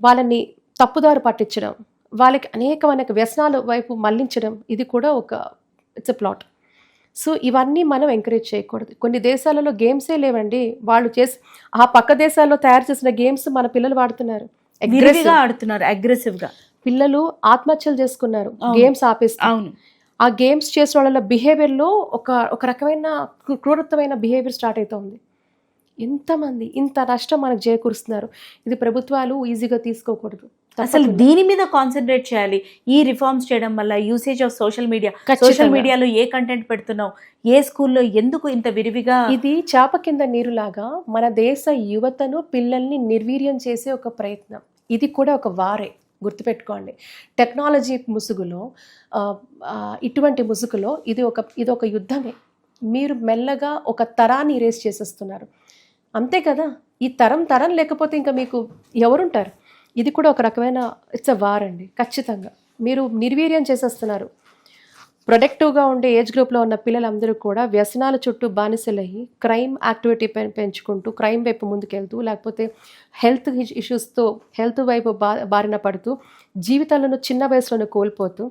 B: వాళ్ళని తప్పుదారి పట్టించడం, వాళ్ళకి అనేక వ్యసనాల వైపు మళ్లించడం, ఇది కూడా ఇట్స్ ఎ ప్లాట్. సో ఇవన్నీ మనం ఎంకరేజ్ చేయకూడదు. కొన్ని దేశాలలో గేమ్సే లేవండి, వాళ్ళు ఆ పక్క దేశాల్లో తయారు చేసిన గేమ్స్ మన పిల్లలు వాడుతున్నారు,
A: అగ్రెసివ్ గా
B: పిల్లలు ఆత్మహత్యలు చేసుకున్నారు గేమ్స్ ఆపేస్తారు.
A: అవును,
B: ఆ గేమ్స్ చేసిన వాళ్ళ బిహేవియర్లో ఒక రకమైన క్రూరత్వమైన బిహేవియర్ స్టార్ట్ అవుతుంది. ఎంతమంది ఇంత నష్టం మనకు చేకూరుస్తున్నారు. ఇది ప్రభుత్వాలు ఈజీగా తీసుకోకూడదు.
A: అసలు దీని మీద కాన్సన్ట్రేట్ చేయాలి. ఈ రిఫార్మ్స్ చేయడం వల్ల యూసేజ్ ఆఫ్ సోషల్ మీడియాలో ఏ కంటెంట్ పెడుతున్నావు, ఏ స్కూల్లో ఎందుకు ఇంత విరివిగా,
B: ఇది చాప కింద నీరులాగా మన దేశ యువతను, పిల్లల్ని నిర్వీర్యం చేసే ఒక ప్రయత్నం. ఇది కూడా ఒక వారే, గుర్తుపెట్టుకోండి. టెక్నాలజీ ముసుగులో, ఇటువంటి ముసుగులో ఇది ఒక యుద్ధమే. మీరు మెల్లగా ఒక తరాన్ని ఇరేస్ చేసేస్తున్నారు, అంతే కదా. ఈ తరం లేకపోతే ఇంకా మీకు ఎవరుంటారు? ఇది కూడా ఒక రకమైన ఇట్స్ అ వార్ అండి. ఖచ్చితంగా మీరు నిర్వీర్యం చేసేస్తున్నారు. ప్రొడక్టివ్గా ఉండే ఏజ్ గ్రూప్లో ఉన్న పిల్లలందరూ కూడా వ్యసనాల చుట్టూ బానిసలయ్యి క్రైమ్ యాక్టివిటీ పెంచుకుంటూ, క్రైమ్ వైపు ముందుకెళ్తూ, లేకపోతే హెల్త్ ఇష్యూస్తో హెల్త్ వైపు బారిన పడుతూ, జీవితాలను చిన్న వయసులోనే కోల్పోతూ,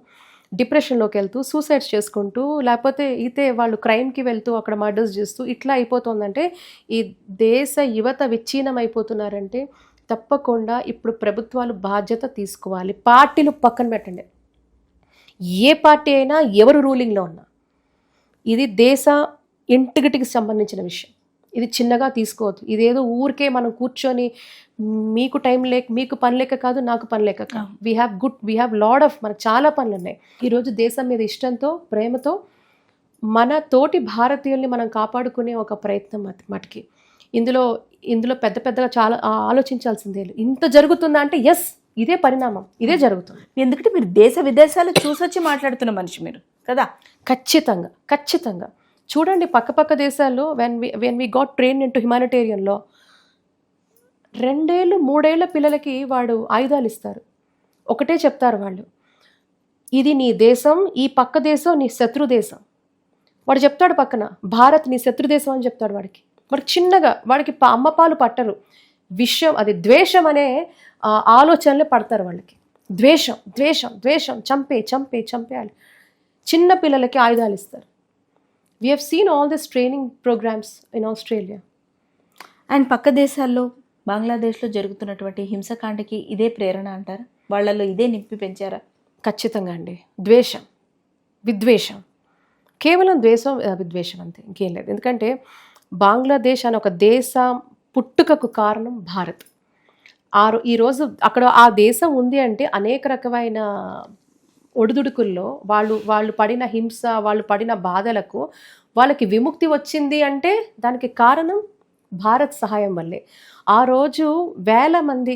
B: డిప్రెషన్లోకి వెళ్తూ, సూసైడ్స్ చేసుకుంటూ, లేకపోతే వాళ్ళు క్రైమ్కి వెళ్తూ అక్కడ మర్డర్స్ చేస్తూ ఇట్లా అయిపోతుందంటే ఈ దేశ యువత విచ్ఛిన్నం అయిపోతున్నారంటే తప్పకుండా ఇప్పుడు ప్రభుత్వాలు బాధ్యత తీసుకోవాలి. పార్టీలు పక్కన పెట్టండి, ఏ పార్టీ అయినా, ఎవరు రూలింగ్లో ఉన్నా, ఇది దేశ ఇంటిగ్రిటీకి సంబంధించిన విషయం. ఇది చిన్నగా తీసుకోవద్దు. ఇదేదో ఊరికే మనం కూర్చొని మీకు టైం లేక, మీకు పని లేక కాదు, నాకు పని లేక కాదు. వీ హ్యావ్ లాడ్ ఆఫ్, మనకు చాలా పనులు ఉన్నాయి. ఈరోజు దేశం మీద ఇష్టంతో, ప్రేమతో మన తోటి భారతీయుల్ని మనం కాపాడుకునే ఒక ప్రయత్నం మటుకి ఇందులో పెద్దగా చాలా ఆలోచించాల్సిందే. ఇంత జరుగుతుందా అంటే ఎస్, ఇదే పరిణామం, ఇదే జరుగుతుంది.
A: ఎందుకంటే మీరు దేశ విదేశాలు చూసొచ్చి మాట్లాడుతున్న మనిషి మీరు కదా.
B: ఖచ్చితంగా చూడండి, పక్క దేశాల్లో when we got train into హ్యుమానిటేరియన్లో 2 ఏళ్ళు 3 ఏళ్ల పిల్లలకి వాడు ఆయుధాలు ఇస్తారు. ఒకటే చెప్తారు వాళ్ళు, ఇది నీ దేశం, ఈ పక్క దేశం నీ శత్రు దేశం. వాడు చెప్తాడు పక్కన, భారత్ నీ శత్రు దేశం అని చెప్తాడు వాడికి చిన్నగా. వాడికి అమ్మ పాలు పట్టరు, విషయం అది ద్వేషం అనే ఆలోచనలే పడతారు వాళ్ళకి. ద్వేషం, చంపేయాలి. చిన్న పిల్లలకి ఆయుధాలు ఇస్తారు. We have seen all this training programs in Australia.
A: And పక్క దేశాల్లో, బంగ్లాదేశ్లో జరుగుతున్నటువంటి హింసకాండకి ఇదే ప్రేరణ అంటారా? వాళ్ళల్లో ఇదే నింపి పెంచారా?
B: ఖచ్చితంగా అండి. విద్వేషం, కేవలం విద్వేషం అంతే, ఇంకేం లేదు. ఎందుకంటే బంగ్లాదేశ్ అనే ఒక దేశం పుట్టుకకు కారణం భారత్. ఈరోజు అక్కడ ఆ దేశం ఉంది అంటే అనేక రకమైన ఒడిదుడుకుల్లో వాళ్ళు పడిన హింస, వాళ్ళు పడిన బాధలకు వాళ్ళకి విముక్తి వచ్చింది అంటే దానికి కారణం భారత్ సహాయం వల్లే. ఆ రోజు వేల మంది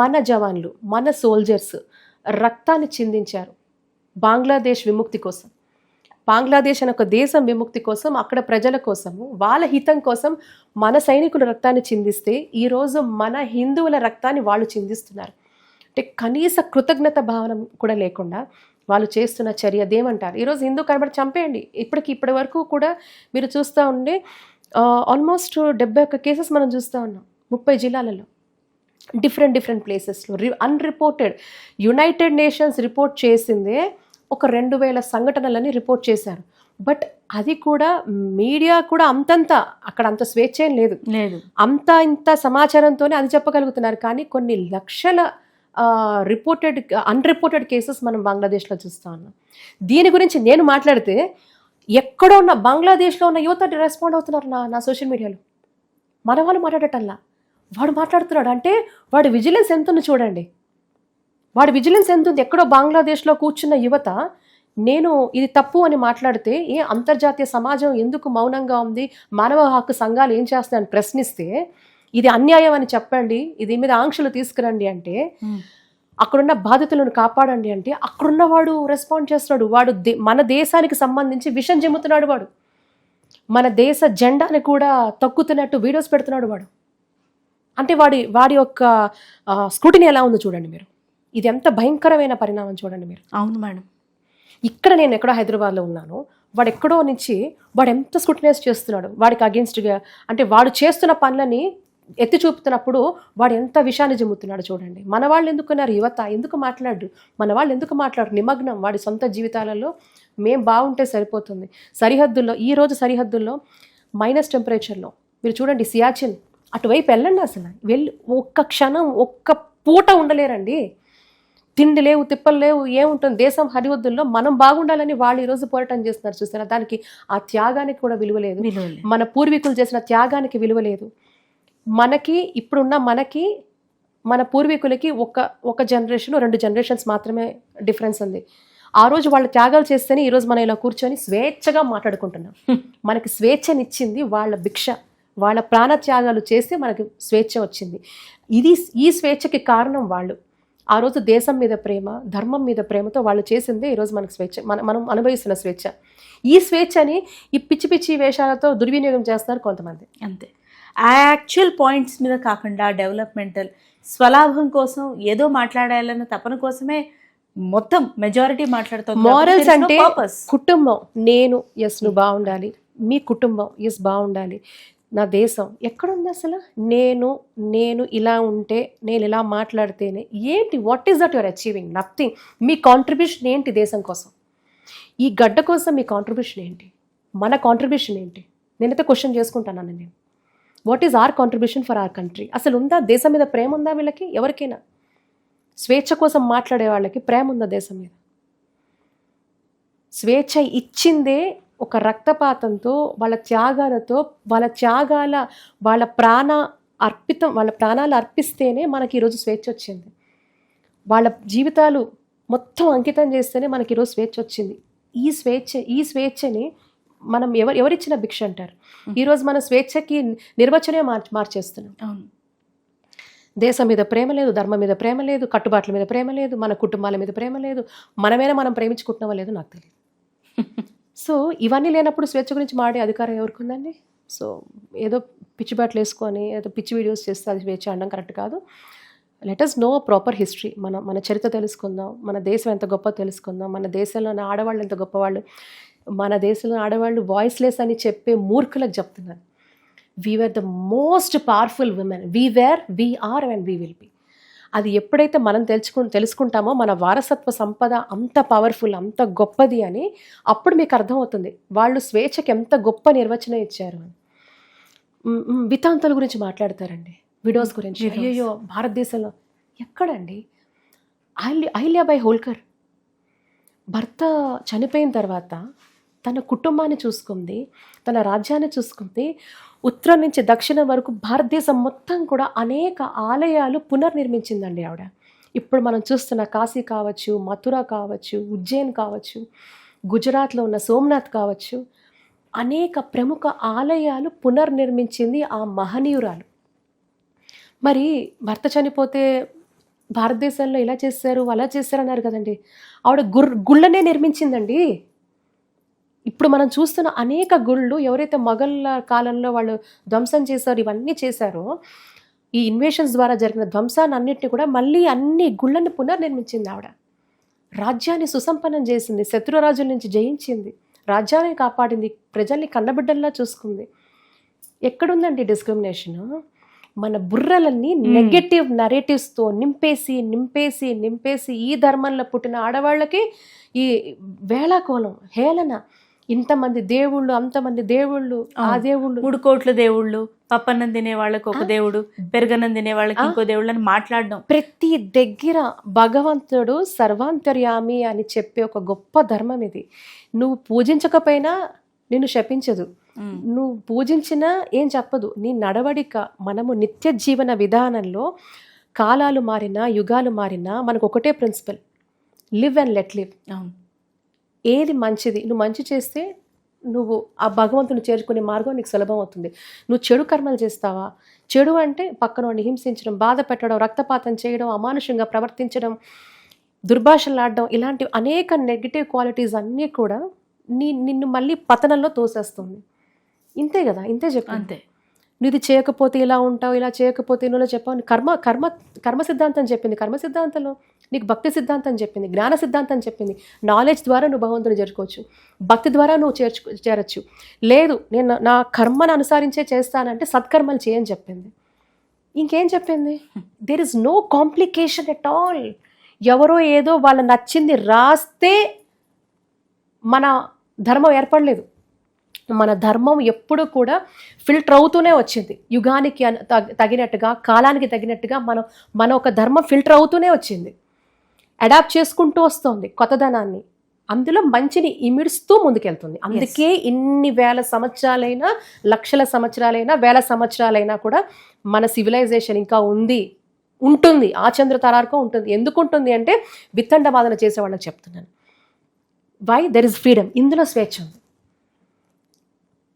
B: మన జవాన్లు, మన సోల్జర్స్ రక్తాన్ని చిందించారు బంగ్లాదేశ్ విముక్తి కోసం. బంగ్లాదేశ్ అనే ఒక దేశం విముక్తి కోసం, అక్కడ ప్రజల కోసము, వాళ్ళ హితం కోసం మన సైనికుల రక్తాన్ని చిందిస్తే ఈరోజు మన హిందువుల రక్తాన్ని వాళ్ళు చిందిస్తున్నారు. అంటే కనీస కృతజ్ఞత భావన కూడా లేకుండా వాళ్ళు చేస్తున్న చర్య దేమంటారు? ఈరోజు హిందూ కనబడి చంపేయండి. ఇప్పటి వరకు కూడా మీరు చూస్తూ ఉండే ఆల్మోస్ట్ 71 కేసెస్ మనం చూస్తూ ఉన్నాం 30 జిల్లాలలో, డిఫరెంట్ ప్లేసెస్లో. అన్రిపోర్టెడ్, యునైటెడ్ నేషన్స్ రిపోర్ట్ చేసిందే ఒక 2000 సంఘటనలని రిపోర్ట్ చేశారు. బట్ అది కూడా మీడియా కూడా అక్కడ అంత స్వేచ్ఛ ఏం లేదు. ఇంత సమాచారంతోనే అది చెప్పగలుగుతున్నారు. కానీ కొన్ని లక్షల అన్రిపోర్టెడ్ కేసెస్ మనం బంగ్లాదేశ్లో చూస్తూ ఉన్నాం. దీని గురించి నేను మాట్లాడితే ఎక్కడో ఉన్న బంగ్లాదేశ్లో ఉన్న యువత రెస్పాండ్ అవుతున్నారు నా సోషల్ మీడియాలో. మన వాళ్ళు మాట్లాడటంలా వాడు మాట్లాడుతున్నాడు అంటే వాడి విజిలెన్స్ ఎంత ఉంది చూడండి. వాడి విజిలెన్స్ ఎంత ఉంది. ఎక్కడో బంగ్లాదేశ్లో కూర్చున్న యువత నేను ఇది తప్పు అని మాట్లాడితే అంతర్జాతీయ సమాజం ఎందుకు మౌనంగా ఉంది, మానవ హక్కు సంఘాలు ఏం చేస్తాయని ప్రశ్నిస్తే ఇది అన్యాయం అని చెప్పండి, ఇది మీద ఆంక్షలు తీసుకురండి అంటే, అక్కడున్న బాధితులను కాపాడండి అంటే అక్కడున్న వాడు రెస్పాండ్ చేస్తున్నాడు. వాడు మన దేశానికి సంబంధించి విషం జమ్ముతున్నాడు. వాడు మన దేశ జెండాని కూడా తొక్కుతున్నట్టు వీడియోస్ పెడుతున్నాడు వాడు. అంటే వాడి యొక్క స్క్రూటినీ ఎలా ఉందో చూడండి మీరు. ఇది ఎంత భయంకరమైన పరిణామం చూడండి మీరు.
A: అవును మేడం.
B: ఇక్కడ నేను ఎక్కడో హైదరాబాద్లో ఉన్నాను, వాడు ఎక్కడో నుంచి వాడు ఎంత స్క్రూటినైజ్ చేస్తున్నాడు వాడికి అగేన్స్ట్గా, అంటే వాడు చేస్తున్న పనులని ఎత్తి చూపుతున్నప్పుడు వాడు ఎంత విషయాన్ని జిమ్ముతున్నాడు చూడండి. మన వాళ్ళు ఎందుకున్నారు, యువత ఎందుకు మాట్లాడు, మన వాళ్ళు ఎందుకు మాట్లాడు, నిమగ్నం వాడి సొంత జీవితాలలో. మేం బాగుంటే సరిపోతుంది. సరిహద్దుల్లో ఈరోజు సరిహద్దుల్లో మైనస్ టెంపరేచర్లో మీరు చూడండి, సియాచిన్ అటువైపు వెళ్ళండి, అసలు వెళ్ళి ఒక్క క్షణం ఒక్క పూట ఉండలేరండి. తిండి లేవు, తిప్పలు లేవు, ఏముంటుంది. దేశం హరిహద్దుల్లో మనం బాగుండాలని వాళ్ళు ఈరోజు పోరాటం చేస్తున్నారు చూస్తారా. దానికి ఆ త్యాగానికి కూడా విలువ లేదు. మన పూర్వీకులు చేసిన త్యాగానికి విలువ లేదు. మనకి ఇప్పుడున్న మనకి మన పూర్వీకులకి ఒక జనరేషన్ 2 జనరేషన్స్ మాత్రమే డిఫరెన్స్ ఉంది. ఆ రోజు వాళ్ళు త్యాగాలు చేస్తేనే ఈరోజు మనం ఇలా కూర్చొని స్వేచ్ఛగా మాట్లాడుకుంటున్నాం. మనకి స్వేచ్ఛనిచ్చింది వాళ్ళ భిక్ష, వాళ్ళ ప్రాణ త్యాగాలు చేస్తే మనకి స్వేచ్ఛ వచ్చింది. ఈ స్వేచ్ఛకి కారణం వాళ్ళు. ఆ రోజు దేశం మీద ప్రేమ, ధర్మం మీద ప్రేమతో వాళ్ళు చేసిందే ఈరోజు మనకు స్వేచ్ఛ, మనం అనుభవిస్తున్న స్వేచ్ఛ. ఈ స్వేచ్ఛని ఈ పిచ్చి పిచ్చి వేషాలతో దుర్వినియోగం చేస్తున్నారు కొంతమంది.
A: అంతే. ఆ యాక్చువల్ పాయింట్స్ మీద కాకుండా డెవలప్మెంటల్ స్వలాభం కోసం ఏదో మాట్లాడాలన్న తపన కోసమే మొత్తం మెజారిటీ మాట్లాడుతుంది.
B: మారల్స్ అంటే కుటుంబం, నేను ఎస్ నువ్వు బాగుండాలి, మీ కుటుంబం ఎస్ బాగుండాలి, నా దేశం ఎక్కడుంది అసలు, నేను ఇలా ఉంటే, నేను ఇలా మాట్లాడితేనే ఏంటి, what is that your achieving? Nothing. Me contribution ఏంటి దేశం కోసం? ఈ గడ్డ కోసం మీ కాంట్రిబ్యూషన్ ఏంటి? మన కాంట్రిబ్యూషన్ ఏంటి? నేనైతే క్వశ్చన్ చేసుకుంటాను నేను. What is our contribution for our country? అసలు ఉందా దేశం మీద ప్రేమ ఉందా వీళ్ళకి? ఎవరికైనా స్వేచ్ఛ కోసం మాట్లాడే వాళ్ళకి ప్రేమ ఉందా దేశం మీద? స్వేచ్ఛ ఇచ్చిందే ఒక రక్తపాతంతో, వాళ్ళ త్యాగాలతో, వాళ్ళ ప్రాణాలు అర్పిస్తేనే మనకి ఈరోజు స్వేచ్ఛ వచ్చింది. వాళ్ళ జీవితాలు మొత్తం అంకితం చేస్తేనే మనకి ఈరోజు స్వేచ్ఛ వచ్చింది. ఈ స్వేచ్ఛని మనం ఎవరిచ్చిన భిక్ష అంటారు? ఈరోజు మన స్వేచ్ఛకి నిర్వచనే మార్చేస్తున్నాం. దేశం మీద ప్రేమ లేదు, ధర్మం మీద ప్రేమ లేదు, కట్టుబాట్ల మీద ప్రేమ లేదు, మన కుటుంబాల మీద ప్రేమ లేదు, మనమైనా మనం ప్రేమించుకుంటున్నామో లేదో నాకు తెలియదు. సో ఇవన్నీ లేనప్పుడు స్వేచ్ఛ గురించి మాడే అధికారం ఎవరికి ఉందండి? సో ఏదో పిచ్చి బట్టలు వేసుకొని ఏదో పిచ్చి వీడియోస్ చేస్తే అది స్వేచ్ఛ అనడం కరెక్ట్ కాదు. Let us know proper history. మన చరిత్ర తెలుసుకుందాం, మన దేశం ఎంత గొప్ప తెలుసుకుందాం, మన దేశంలోని ఆడవాళ్ళు ఎంత గొప్పవాళ్ళు. మన దేశంలో ఆడవాళ్ళు వాయిస్లెస్ అని చెప్పే మూర్ఖులకు చెప్తున్నారు. We were the most powerful women, we are and we will be. అది ఎప్పుడైతే మనం తెలుసుకుంటామో మన వారసత్వ సంపద అంత పవర్ఫుల్, అంత గొప్పది అని, అప్పుడు మీకు అర్థమవుతుంది వాళ్ళు స్వేచ్ఛకి ఎంత గొప్ప నిర్వచనం ఇచ్చారు అని. వితాంతుల గురించి మాట్లాడతారండి, విడోస్ గురించి. అయ్యో భారతదేశంలో ఎక్కడండి? అహిల్యాబాయి హోల్కర్ భర్త చనిపోయిన తర్వాత తన కుటుంబాన్ని చూసుకుంది, తన రాజ్యాన్ని చూసుకుంది. ఉత్తరం నుంచి దక్షిణం వరకు భారతదేశం మొత్తం కూడా అనేక ఆలయాలు పునర్నిర్మించిందండి ఆవిడ. ఇప్పుడు మనం చూస్తున్న కాశీ కావచ్చు, మథుర కావచ్చు, ఉజ్జయిన్ కావచ్చు, గుజరాత్లో ఉన్న సోమనాథ్ కావచ్చు, అనేక ప్రముఖ ఆలయాలు పునర్నిర్మించింది ఆ మహనీయురాలు. మరి భర్త చనిపోతే భారతదేశంలో ఇలా చేశారు అలా చేశారు అన్నారు కదండి. ఆవిడ గుళ్ళనే నిర్మించిందండి. ఇప్పుడు మనం చూస్తున్న అనేక గుళ్ళు ఎవరైతే మొఘళ్ళ కాలంలో వాళ్ళు ధ్వంసం చేశారో, ఇవన్నీ చేశారో, ఈ ఇన్వేషన్స్ ద్వారా జరిగిన ధ్వంసాన్ని అన్నింటినీ కూడా మళ్ళీ అన్ని గుళ్ళని పునర్నిర్మించింది ఆవిడ. రాజ్యాన్ని సుసంపన్నం చేసింది, శత్రురాజుల నుంచి జయించింది, రాజ్యాన్ని కాపాడింది, ప్రజల్ని కన్నబిడ్డల్లా చూసుకుంది. ఎక్కడుందండి డిస్క్రిమినేషన్? మన బుర్రలన్నీ నెగటివ్ నరేటివ్స్తో నింపేసి ఈ ధర్మంలో పుట్టిన ఆడవాళ్ళకి ఈ వేళాకోళం, హేళన. ఇంతమంది దేవుళ్ళు, అంతమంది దేవుళ్ళు, ఆ దేవుళ్ళు
A: 3 కోట్ల దేవుళ్ళు, పప్పన్నం తినే వాళ్ళకి ఒక దేవుడు, పెరగన్నం తినే వాళ్ళకి ఇంకో దేవుళ్ళు అని మాట్లాడడం.
B: ప్రతి దగ్గర భగవంతుడు సర్వాంతర్యామి అని చెప్పే ఒక గొప్ప ధర్మం ఇది. నువ్వు పూజించకపోయినా నిన్ను శపించదు, నువ్వు పూజించినా ఏం చెప్పదు. నీ నడవడిక, మనము నిత్య జీవన విధానంలో కాలాలు మారినా, యుగాలు మారినా మనకు ఒకటే principle, live and let live. ఏది మంచిది, నువ్వు మంచి చేస్తే నువ్వు ఆ భగవంతుని చేరుకునే మార్గం నీకు సులభం అవుతుంది. నువ్వు చెడు కర్మలు చేస్తావా? చెడు అంటే పక్కనోడిని హింసించడం, బాధ పెట్టడం, రక్తపాతం చేయడం, అమానుషంగా ప్రవర్తించడం, దుర్భాషలాడడం, ఇలాంటి అనేక నెగిటివ్ క్వాలిటీస్ అన్నీ కూడా నిన్ను మళ్ళీ పతనంలో తోసేస్తుంది. ఇంతే కదా, ఇంతే చెప్పు.
A: అంతే.
B: నువ్వు ఇది చేయకపోతే ఇలా ఉంటావు, ఇలా చేయకపోతే నువ్వు చెప్పావు. కర్మ సిద్ధాంతం చెప్పింది. కర్మ సిద్ధాంతంలో నీకు భక్తి సిద్ధాంతం చెప్పింది, జ్ఞాన సిద్ధాంతం చెప్పింది. నాలెడ్జ్ ద్వారా నువ్వు భగవంతుని చేరుకోవచ్చు, భక్తి ద్వారా నువ్వు చేరచ్చు. లేదు నేను నా కర్మను అనుసరించే చేస్తానంటే సత్కర్మలు చేయని చెప్పింది. ఇంకేం చెప్పింది? There is no complication at all. ఎవరో ఏదో వాళ్ళ నచ్చింది రాస్తే మన ధర్మం ఏర్పడలేదు. మన ధర్మం ఎప్పుడు కూడా ఫిల్టర్ అవుతూనే వచ్చింది. యుగానికి తగినట్టుగా, కాలానికి తగినట్టుగా మన ఒక ధర్మం ఫిల్టర్ అవుతూనే వచ్చింది, అడాప్ట్ చేసుకుంటూ వస్తుంది కొత్తదనాన్ని. అందులో మంచిని ఇమిడుస్తూ ముందుకెళ్తుంది. అందుకే ఇన్ని వేల సంవత్సరాలైనా, లక్షల సంవత్సరాలైనా, వేల సంవత్సరాలైనా కూడా మన సివిలైజేషన్ ఇంకా ఉంటుంది. ఆ చంద్ర తరార్కం ఉంటుంది. ఎందుకు ఉంటుంది అంటే వితండవాదన చేసే వాళ్ళకి చెప్తున్నాను. వై? There is freedom. ఇందులో స్వేచ్ఛ ఉంది,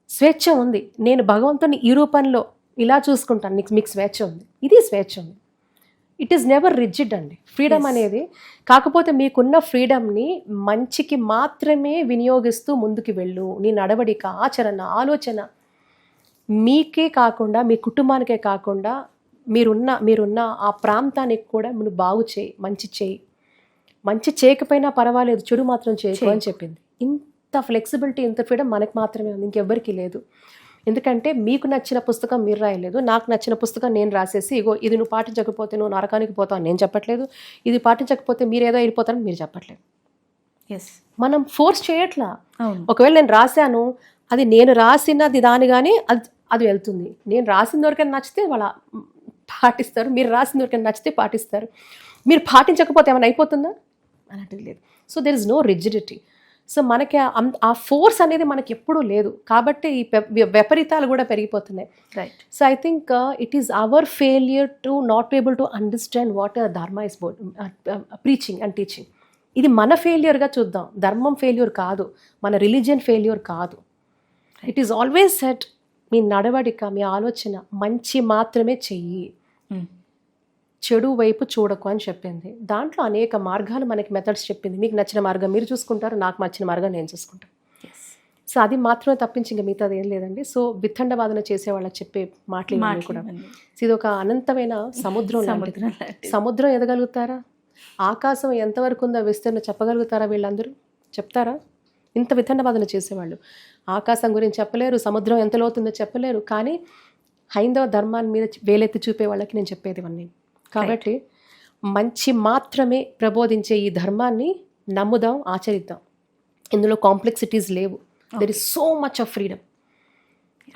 B: స్వేచ్ఛ ఉంది. నేను భగవంతుని ఈ రూపంలో ఇలా చూసుకుంటాను, మీకు స్వేచ్ఛ ఉంది. ఇది స్వేచ్ఛ ఉంది. ఇట్ ఈస్ నెవర్ రిజిడ్ అండి ఫ్రీడమ్ అనేది. కాకపోతే మీకున్న ఫ్రీడమ్ని మంచికి మాత్రమే వినియోగిస్తూ ముందుకు వెళ్ళు. నీ నడవడిక, ఆచరణ, ఆలోచన మీకే కాకుండా, మీ కుటుంబానికే కాకుండా, మీరున్న ఆ ప్రాంతానికి కూడా మీరు బాగు చేయి, మంచి చేయి. మంచి చేయకపోయినా పర్వాలేదు, చెడు మాత్రం చేయకు అని చెప్పింది. ఇంత ఫ్లెక్సిబిలిటీ, ఇంత ఫ్రీడమ్ మనకు మాత్రమే ఉంది, ఇంకెవ్వరికి లేదు. ఎందుకంటే మీకు నచ్చిన పుస్తకం మీరు రాయలేదు, నాకు నచ్చిన పుస్తకం నేను రాసేసి ఇగో ఇది నువ్వు పాటించకపోతే నువ్వు నరకానికి పోతావు నేను చెప్పట్లేదు, ఇది పాటించకపోతే మీరు ఏదో వెళ్ళిపోతారని మీరు చెప్పట్లేదు.
A: ఎస్,
B: మనం ఫోర్స్ చేయట్లా. ఒకవేళ నేను రాశాను, అది నేను రాసినది దాని కానీ అది వెళ్తుంది. నేను రాసిన వరకైనా నచ్చితే వాళ్ళ పాటిస్తారు, మీరు రాసిన వరకైనా నచ్చితే పాటిస్తారు. మీరు పాటించకపోతే ఏమైనా అయిపోతుందా? అలాంటిది లేదు. So there is no rigidity. So మనకి ఆ ఫోర్స్ అనేది మనకి ఎప్పుడూ లేదు. కాబట్టి ఈ విపరీతాలు కూడా పెరిగిపోతున్నాయి.
A: Right.
B: So I think it is our failure to not able to understand what ధర్మ ఇస్ ప్రీచింగ్ అండ్ టీచింగ్. ఇది మన ఫెయిల్యూర్గా చూద్దాం. ధర్మం ఫెయిల్యూర్ కాదు, మన రిలీజియన్ ఫెయిల్యూర్ కాదు. ఇట్ ఈస్ ఆల్వేస్ సెట్, మీ నడవడిక, మీ ఆలోచన మంచి మాత్రమే చెయ్యి, చెడు వైపు చూడకు అని చెప్పింది. దాంట్లో అనేక మార్గాలు మనకి మెథడ్స్ చెప్పింది. మీకు నచ్చిన మార్గం మీరు చూసుకుంటారు, నాకు నచ్చిన మార్గం నేను చూసుకుంటాను. సో అది మాత్రమే తప్పించి ఇంకా మిగతాది ఏం లేదండి. సో వితండవాదన చేసే వాళ్ళకి చెప్పే మాటలు కూడా ఇది ఒక అనంతమైన సముద్రం. సముద్రం ఎదగలుగుతారా? ఆకాశం ఎంతవరకు ఉందో విస్తీర్ణ చెప్పగలుగుతారా? వీళ్ళందరూ చెప్తారా? ఇంత వితండవాదన చేసేవాళ్ళు ఆకాశం గురించి చెప్పలేరు, సముద్రం ఎంత లోతుందో చెప్పలేరు. కానీ హైందవ ధర్మాన్ని మీద వేలెత్తి చూపే వాళ్ళకి నేను చెప్పేది ఇవన్నీ. కాబట్టి మంచి మాత్రమే ప్రబోధించే ఈ ధర్మాన్ని నమ్ముదాం, ఆచరిద్దాం. ఇందులో కాంప్లెక్సిటీస్ లేవు. There is so much of freedom.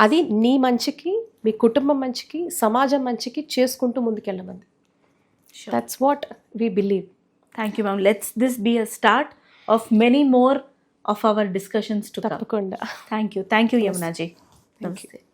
B: అది నీ మంచికి, మీ కుటుంబం మంచికి, సమాజం మంచికి చేసుకుంటూ ముందుకెళ్ళమంది. That's what we believe.
A: Thank you ma'am. Let's this be a start of many more of our discussions to
B: తప్పకుండా.
A: Thank you Yamunaji. నమస్తే.